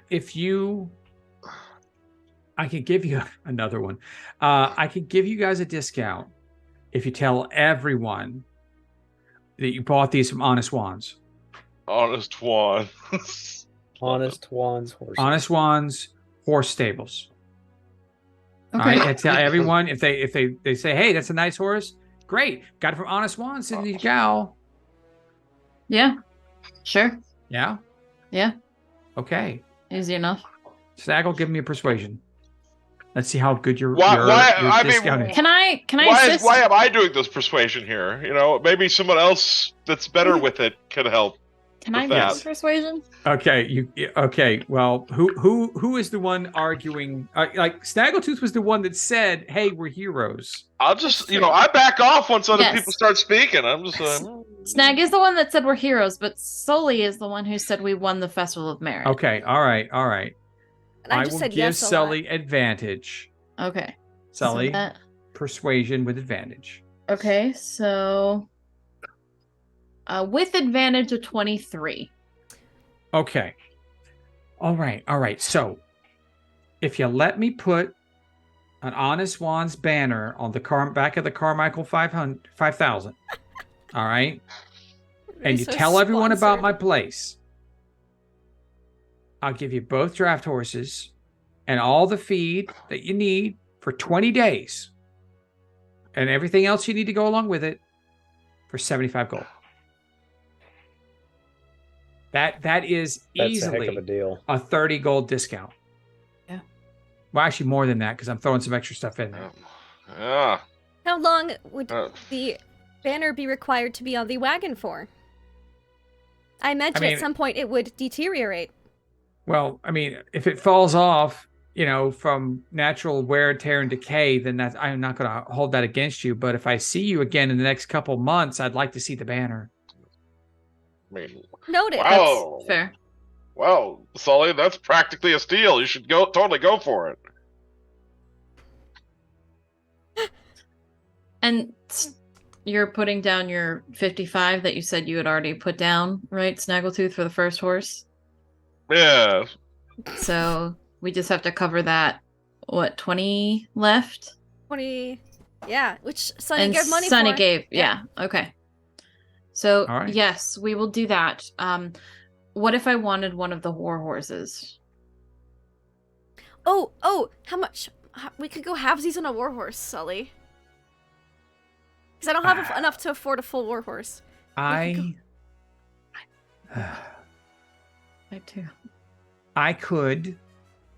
I could give you another one. I could give you guys a discount if you tell everyone that you bought these from Honest Wands.
Honest one.
Honest Juan's horse.
Honest Wands horse stables.
Okay.
All right, I tell everyone if they say, hey, that's a nice horse, great. Got it from Honest Wands in the gal.
Yeah. Sure.
Yeah.
Yeah.
Okay.
Easy enough.
Snaggle, give me a persuasion. Let's see how good your
Why- I mean,
discount is.
Can I
Why
assist?
why am I doing this persuasion here? You know, maybe someone else that's better with it could help.
Can I
with
make
that?
some persuasion?
Okay, okay. Well, who is the one arguing? Like Snaggletooth was the one that said, "Hey, we're heroes."
I'll just, I back off once other
Yes.
people start speaking. I'm just
Snag is the one that said we're heroes, but Sully is the one who said we won the Festival of Merit.
Okay, all right.
And I just
will
said
give
yes a lot.
Sully advantage.
Okay.
Sully,
So that-
persuasion with advantage.
okay, so with advantage of 23.
Okay. All right. So, if you let me put an Honest Wands banner on the back of the Carmichael 5000, all right, and you
So
tell everyone about
sponsored.
my place, I'll give you both draft horses and all the feed that you need for 20 days, and everything else you need to go along with it for 75 gold. That is
That's
easily
a heck of a deal.
a 30 gold discount.
Yeah.
Well, actually more than that because I'm throwing some extra stuff in there.
yeah.
How long would
Uh.
the banner be required to be on the wagon for? I imagine
mean-
at some point it would deteriorate.
Well, I mean, if it falls off, from natural wear, tear, and decay, then I'm not going to hold that against you. But if I see you again in the next couple months, I'd like to see the banner.
I mean,
Noted.
wow.
Fair.
Well, Sully, that's practically a steal. You should totally go for it.
And you're putting down your 55 that you said you had already put down, right, Snaggletooth, for the first horse?
Yeah.
So we just have to cover that, 20 left?
20. Yeah, which Sonny
And
gave money
Sonny
for.
gave, yeah. Okay. So,
All right.
yes, we will do that. What if I wanted one of the war horses?
Oh, how much? We could go halvesies on a warhorse, Sully. Because I don't have enough to afford a full warhorse.
I
too.
I could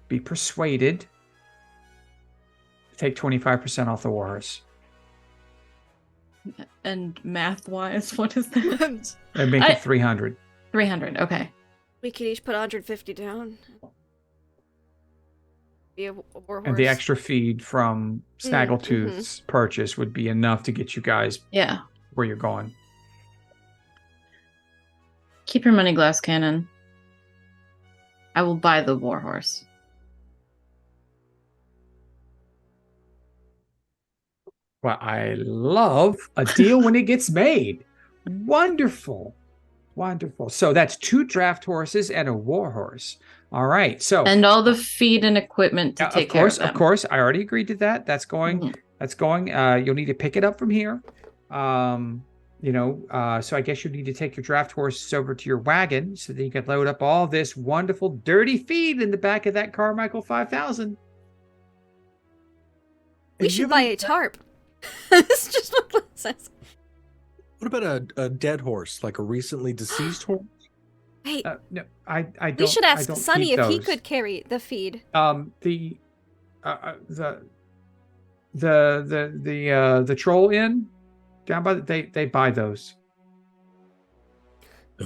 be persuaded to take 25% off the warhorse.
And math-wise, what is that?
And make it 300.
300, okay.
We could each put 150 down. Be a warhorse.
And the extra feed from Snaggletooth's purchase would be enough to get you guys
Yeah.
where you're going.
Keep your money, Glass Cannon. I will buy the warhorse.
Well, I love a deal when it gets made. Wonderful. So that's 2 draft horses and a war horse. All right. So
And all the feed and equipment to take care of them.
Of course. I already agreed to that. That's going. You'll need to pick it up from here. So I guess you need to take your draft horses over to your wagon so that you can load up all this wonderful dirty feed in the back of that Carmichael 5000.
We should buy a tarp. It's just what it says.
What about a dead horse, like a recently deceased horse?
Hey,
No, I don't.
we should
I
ask
don't
Sunny
keep
if he
those.
could carry the feed.
The the troll inn down by they buy those.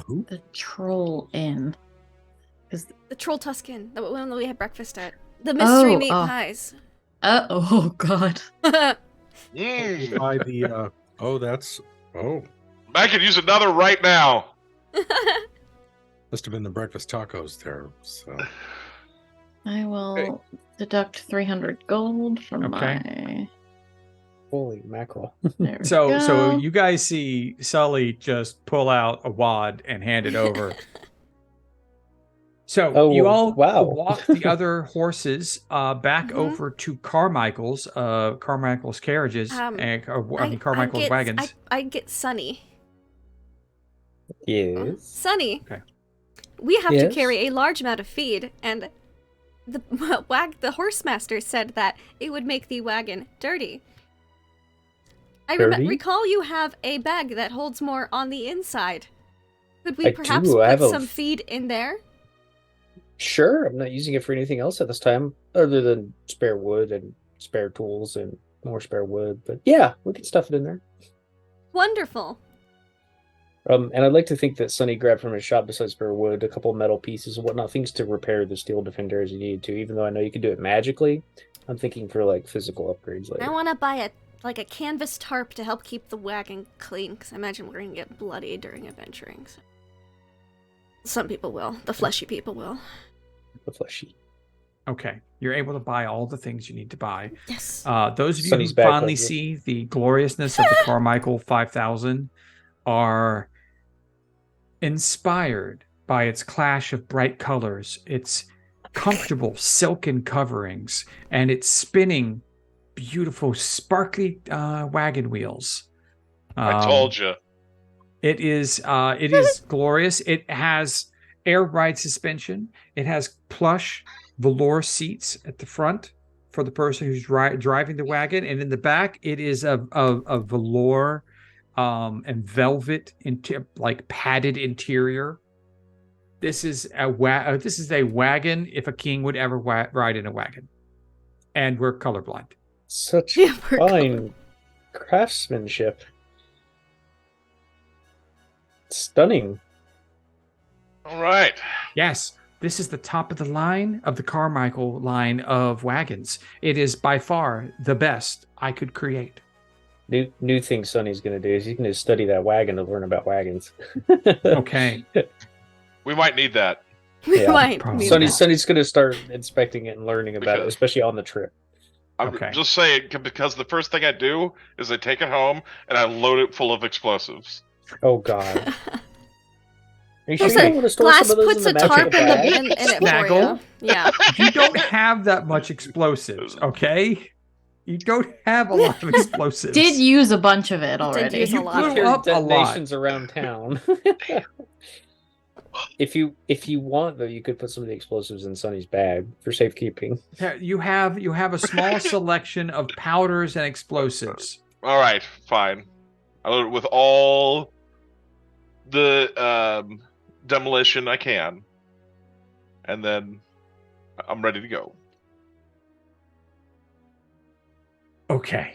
Who?
The troll inn.
The Troll Tuscan, the one that we had breakfast at. The mystery meat
oh.
pies.
Oh God.
Mm.
By the
I could use another right now.
must have been the breakfast tacos there. So
I will deduct 300 gold from my.
Holy mackerel.
There we
So
go.
you guys see Sully just pull out a wad and hand it over. So
Oh,
you all
wow.
walk the other horses back
Mhm.
over to Carmichael's carriages, Carmichael's wagons.
I get Sunny.
Yes.
Sunny.
Okay.
We have to
Yes?
carry a large amount of feed, and the horse master said that it would make the wagon dirty. I
Dirty?
recall you have a bag that holds more on the inside. Could we
I
perhaps
do. I have
put
a
some feed in there?
Sure, I'm not using it for anything else at this time, other than spare wood and spare tools and more spare wood. But yeah, we can stuff it in there.
Wonderful.
And I'd like to think that Sonny grabbed from his shop, besides spare wood, a couple metal pieces and whatnot, things to repair the steel defender as you needed to. Even though I know you can do it magically, I'm thinking for like physical upgrades later.
I want to buy a canvas tarp to help keep the wagon clean, because I imagine we're going to get bloody during adventuring. So. Some people will. The fleshy people will.
The fleshy.
Okay, you're able to buy all the things you need to buy.
Yes.
Those of you
Sonny's
who
back
finally
over.
see the gloriousness of the Carmichael 5000 are inspired by its clash of bright colors, its comfortable silken coverings, and its spinning beautiful sparkly wagon wheels.
I told you.
It is glorious. It has air ride suspension. It has plush velour seats at the front for the person who's driving the wagon, and in the back it is a velour and velvet like padded interior. This is a wagon if a king would ever ride in a wagon, and we're colorblind.
Such
Yeah, we're
fine craftsmanship. Stunning.
All right.
Yes, this is the top of the line of the Carmichael line of wagons. It is by far the best I could create.
New thing Sonny's going to do is he's going to study that wagon to learn about wagons.
Okay.
We might need that.
We
Yeah,
might
probably.
need that.
Sonny's going to start inspecting it and learning about it,
Because-
especially on the trip.
I'm
Okay.
just saying, because the first thing I do is I take it home and I load it full of explosives.
Oh God. Are you sure
Also,
you want to store
Glass
some of those
puts
in
a
the magical
tarp in
bag?
it for
Snaggle.
you. Yeah.
You don't have that much explosives, okay? You don't have a lot of explosives.
Did use a bunch of it already.
use a
You
lot of
blew
it.
up a lot.
Detonations around town. If you want, though, you could put some of the explosives in Sonny's bag for safekeeping.
You have a small selection of powders and explosives.
All right, fine. I load it with all the demolition I can, and then I'm ready to go.
Okay.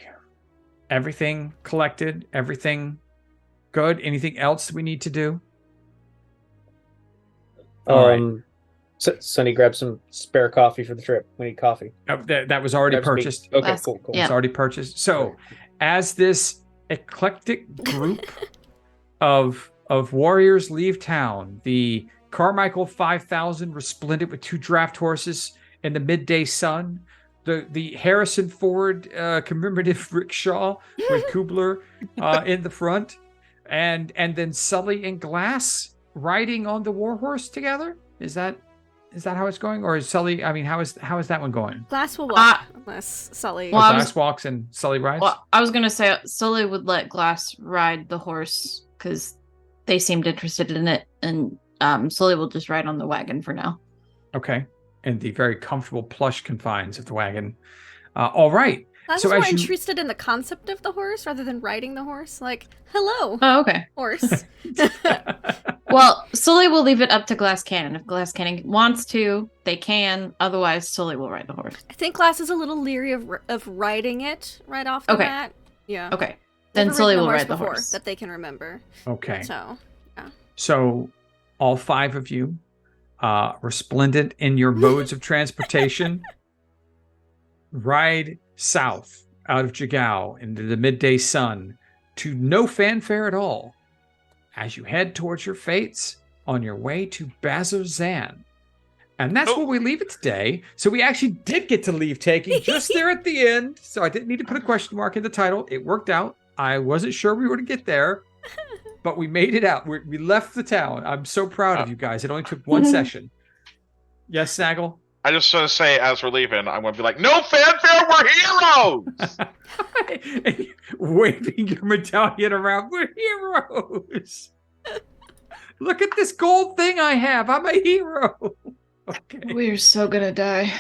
Everything collected, everything good. Anything else we need to do? All right.
Sonny grabbed some spare coffee for the trip. We need coffee.
That was already
Grabs me.
purchased.
Okay,
That's-
cool.
yeah.
It's already purchased. So, as this eclectic group of warriors leave town, the Carmichael 5000 resplendent with 2 draft horses in the midday sun, the Harrison Ford commemorative rickshaw with Kubler in the front, and then Sully and Glass riding on the warhorse together. Is that how it's going, or is Sully? I mean, how is that one going?
Glass will walk unless Sully.
Well, I
Glass walks and Sully rides.
Well, I was gonna say Sully would let Glass ride the horse because they seemed interested in it, and Sully will just ride on the wagon for now.
Okay. In the very comfortable plush confines of the wagon. All right.
I was
So
more
as you-
interested in the concept of the horse rather than riding the horse. Like, hello,
Oh, okay.
horse.
Well, Sully will leave it up to Glass Cannon. If Glass Cannon wants to, they can. Otherwise, Sully will ride the horse.
I think Glass is a little leery of riding it right off the
Okay.
bat. Yeah.
Okay. Then
Never
Sully
ridden a
will
horse
ride the
before
horse.
that they can remember.
Okay.
So,
So all 5 of you, resplendent in your modes of transportation, ride south out of Jigao into the midday sun to no fanfare at all as you head towards your fates on your way to Bazozan. And that's where we leave it today. So we actually did get to leave taking just there at the end. So I didn't need to put a question mark in the title. It worked out. I wasn't sure we were going to get there, but we made it out. We left the town. I'm so proud of you guys. It only took 1 session. Yes, Snaggle?
I just want to say, as we're leaving, I'm going to be like, no fanfare, we're heroes!
Waving your medallion around. We're heroes. Look at this gold thing I have. I'm a hero. Okay.
We're so gonna die.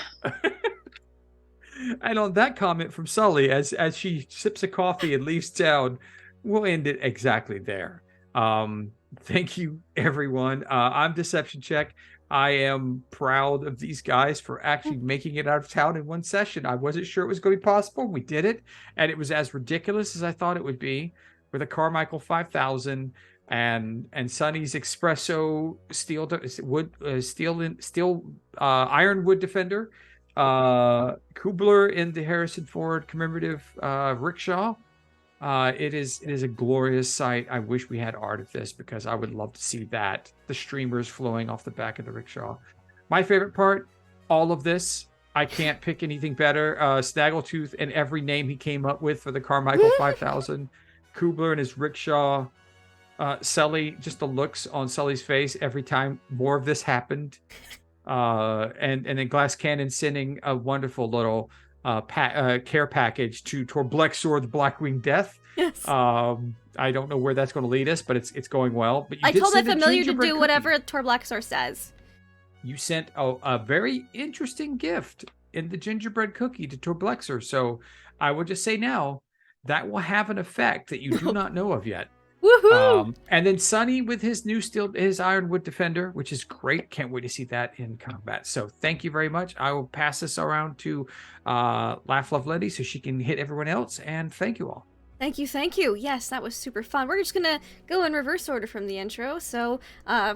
And on that comment from Sully, as she sips a coffee and leaves town, we'll end it exactly there. Thank you, everyone. I'm Deception Check. I am proud of these guys for actually making it out of town in 1 session. I wasn't sure it was going to be possible. We did it, and it was as ridiculous as I thought it would be with a Carmichael 5000 and Sonny's Espresso Ironwood Defender, Kubler in the Harrison Ford commemorative rickshaw. It is a glorious sight. I wish we had art of this because I would love to see that. The streamers flowing off the back of the rickshaw. My favorite part, all of this. I can't pick anything better. Snaggletooth and every name he came up with for the Carmichael 5000. Kubler and his rickshaw. Sully, just the looks on Sully's face every time more of this happened. And then Glass Cannon sending a wonderful little care package to Torblexor the Blackwing Death.
yes.
I don't know where that's going to lead us, but it's going well. But you
I
did
told my
send a
familiar to
gingerbread
do
cookie.
whatever Torblaxor says.
You sent a very interesting gift in the gingerbread cookie to Torblexor. So I will just say now that will have an effect that you do not know of yet.
Woohoo!
And then Sonny with his new his Ironwood Defender, which is great. Can't wait to see that in combat. So thank you very much. I will pass this around to Laugh Love Letty so she can hit everyone else. And thank you all.
Thank you, thank you. Yes, that was super fun. We're just gonna go in reverse order from the intro. So,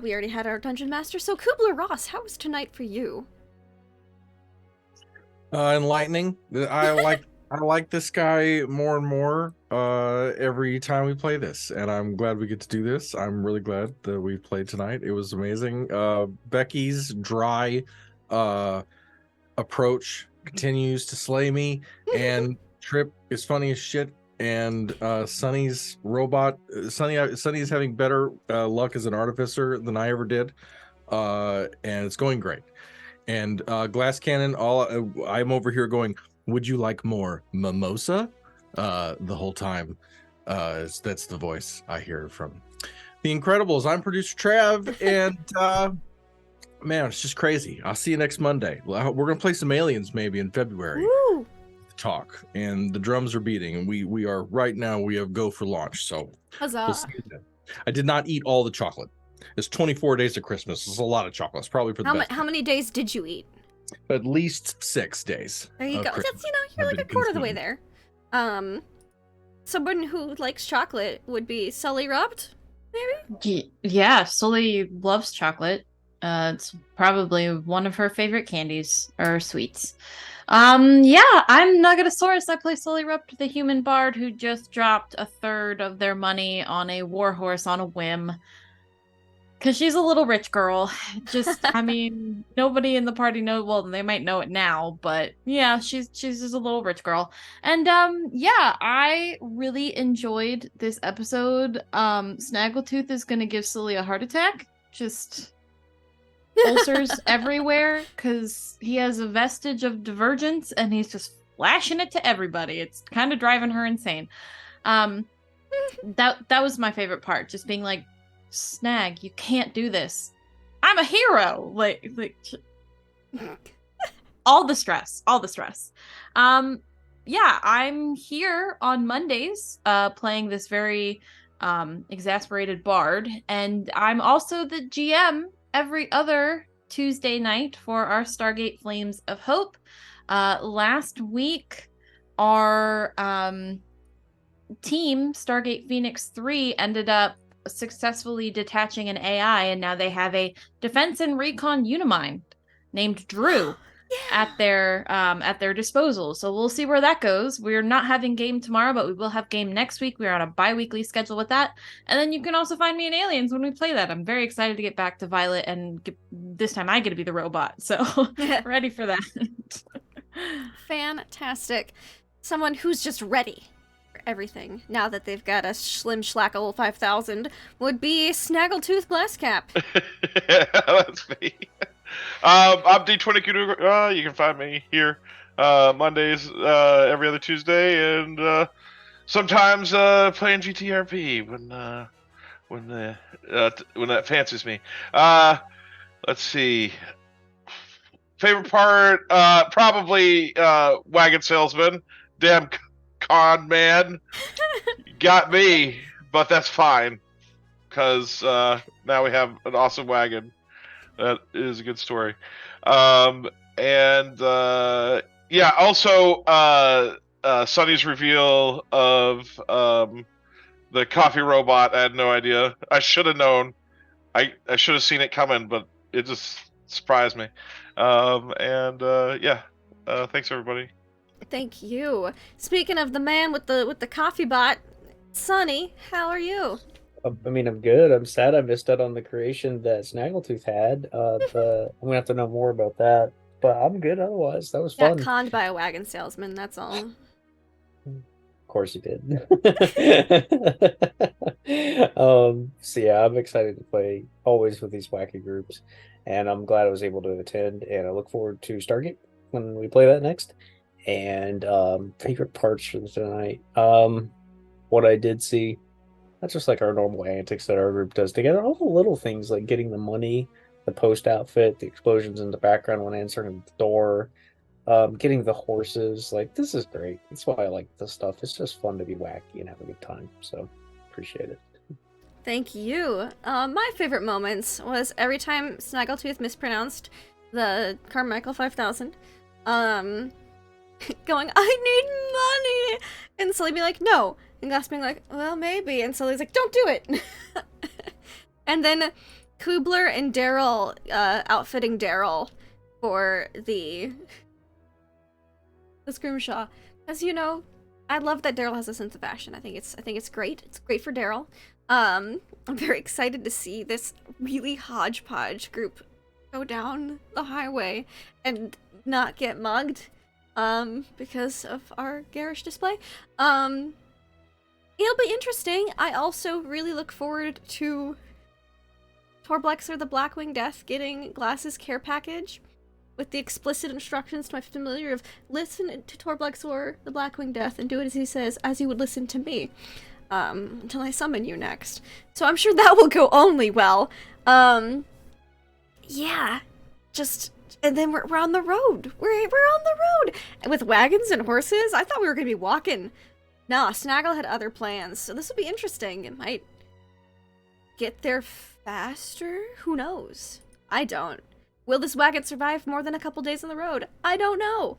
we already had our Dungeon Master. So, Kubler-Ross, how was tonight for you?
Enlightening. I like this guy more and more every time we play this, and I'm glad we get to do this. I'm really glad that we played tonight. It was amazing. Becky's dry approach continues to slay me, and Trip is funny as shit. And Sonny's robot, Sonny's having better luck as an artificer than I ever did, and it's going great. And Glass Cannon, I'm over here going, would you like more mimosa? The whole time. That's the voice I hear from The Incredibles. I'm producer Trav, and man, it's just crazy. I'll see you next Monday. We're gonna play some Aliens maybe in February.
Woo!
Talk, and the drums are beating, and we are right now. We have go for launch. So
Huzzah!
we'll see you then. I did not eat all the chocolate. It's 24 days of Christmas. It's a lot of chocolate. It's probably for the best.
How many days did you eat?
At least 6 days.
There you
of
go.
Christmas.
That's, you're
I've
like a
been
quarter of the way
consuming.
there. Someone who likes chocolate would be Sully rubbed, maybe?
Yeah, Sully loves chocolate. It's probably one of her favorite candies or sweets. Yeah, I'm Nuggetosaurus. I play Sully Rupt, the human bard who just dropped a third of their money on a warhorse on a whim. Because she's a little rich girl. Just, I mean, nobody in the party knows. Well, they might know it now, but yeah, she's just a little rich girl. And yeah, I really enjoyed this episode. Snaggletooth is gonna give Sully a heart attack. Just ulcers everywhere because he has a vestige of divergence and he's just flashing it to everybody. It's kind of driving her insane. That was my favorite part, just being like, Snag, you can't do this. I'm a hero. Like all the stress. yeah, I'm here on Mondays, playing this very exasperated bard, and I'm also the GM every other Tuesday night for our Stargate Flames of Hope. Last week, our team, Stargate Phoenix 3, ended up successfully detaching an AI, and now they have a defense and recon Unimind named Drew at their disposal. So we'll see where that goes. We're not having game tomorrow, but we will have game next week. We're on a bi-weekly schedule with that. And then you can also find me in Aliens when we play that. I'm very excited to get back to Violet, and this time I get to be the robot. So ready for that.
Fantastic. Someone who's just ready for everything now that they've got a Slim Schlackle 5000 would be Snaggletooth Glasscap.
That's me. I'm D20. You can find me here Mondays, every other Tuesday, and sometimes playing GTRP when that fancies me. Let's see. Favorite part, probably wagon salesman. Damn con man, got me, but that's fine because now we have an awesome wagon. That is a good story. And yeah, also Sonny's reveal of the coffee robot. I had no idea. I should have known. I should have seen it coming, but it just surprised me. Yeah. Thanks everybody.
Thank you. Speaking of the man with the coffee bot, Sonny, how are you?
I mean, I'm good. I'm sad I missed out on the creation that Snaggletooth had. But I'm gonna have to know more about that. But I'm good otherwise. That was
Got
fun.
conned by a wagon salesman, that's all.
Of course you did. So yeah, I'm excited to play always with these wacky groups, and I'm glad I was able to attend. And I look forward to Stargate when we play that next. And favorite parts for tonight. What I did see. That's just like our normal antics that our group does together. All the little things like getting the money, the post outfit, the explosions in the background when answering the door, getting the horses. Like, this is great. That's why I like this stuff. It's just fun to be wacky and have a good time. So, appreciate it.
Thank you. My favorite moments was every time Snaggletooth mispronounced the Carmichael 5000, going, I need money! And Sully being like, no. And Glass being like, well, maybe. And Sully's like, don't do it! And then Kubler and Daryl outfitting Daryl for the Scrimshaw. As you know, I love that Daryl has a sense of fashion. I think it's great. It's great for Daryl. I'm very excited to see this really hodgepodge group go down the highway and not get mugged because of our garish display. It'll be interesting. I also really look forward to Torblexer the Blackwing Death getting Glass's care package with the explicit instructions to my familiar of listen to Torblexer the Blackwing Death and do it as he says, as you would listen to me, until I summon you next. So I'm sure that will go only well. Yeah, just, and then we're on the road. We're on the road with wagons and horses. I thought we were gonna be walking. Nah, Snaggle had other plans, so this will be interesting. It might get there faster? Who knows? I don't. Will this wagon survive more than a couple days on the road? I don't know.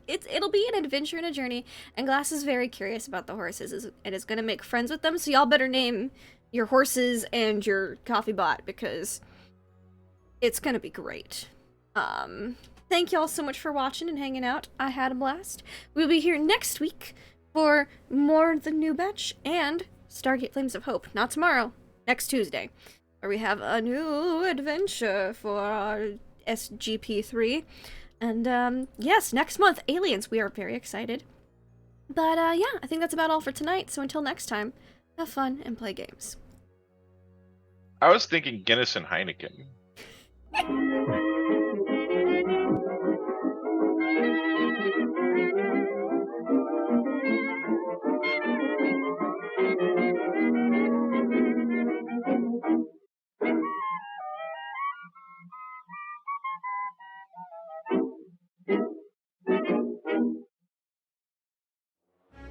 It'll be an adventure and a journey, and Glass is very curious about the horses and is gonna make friends with them, so y'all better name your horses and your coffee bot, because it's gonna be great. Thank y'all so much for watching and hanging out. I had a blast. We'll be here next week for more The New Batch and Stargate Flames of Hope. Not tomorrow, next Tuesday, where we have a new adventure for our SGP3. And yes, next month, Aliens. We are very excited. But yeah, I think that's about all for tonight. So until next time, have fun and play games.
I was thinking Guinness and Heineken.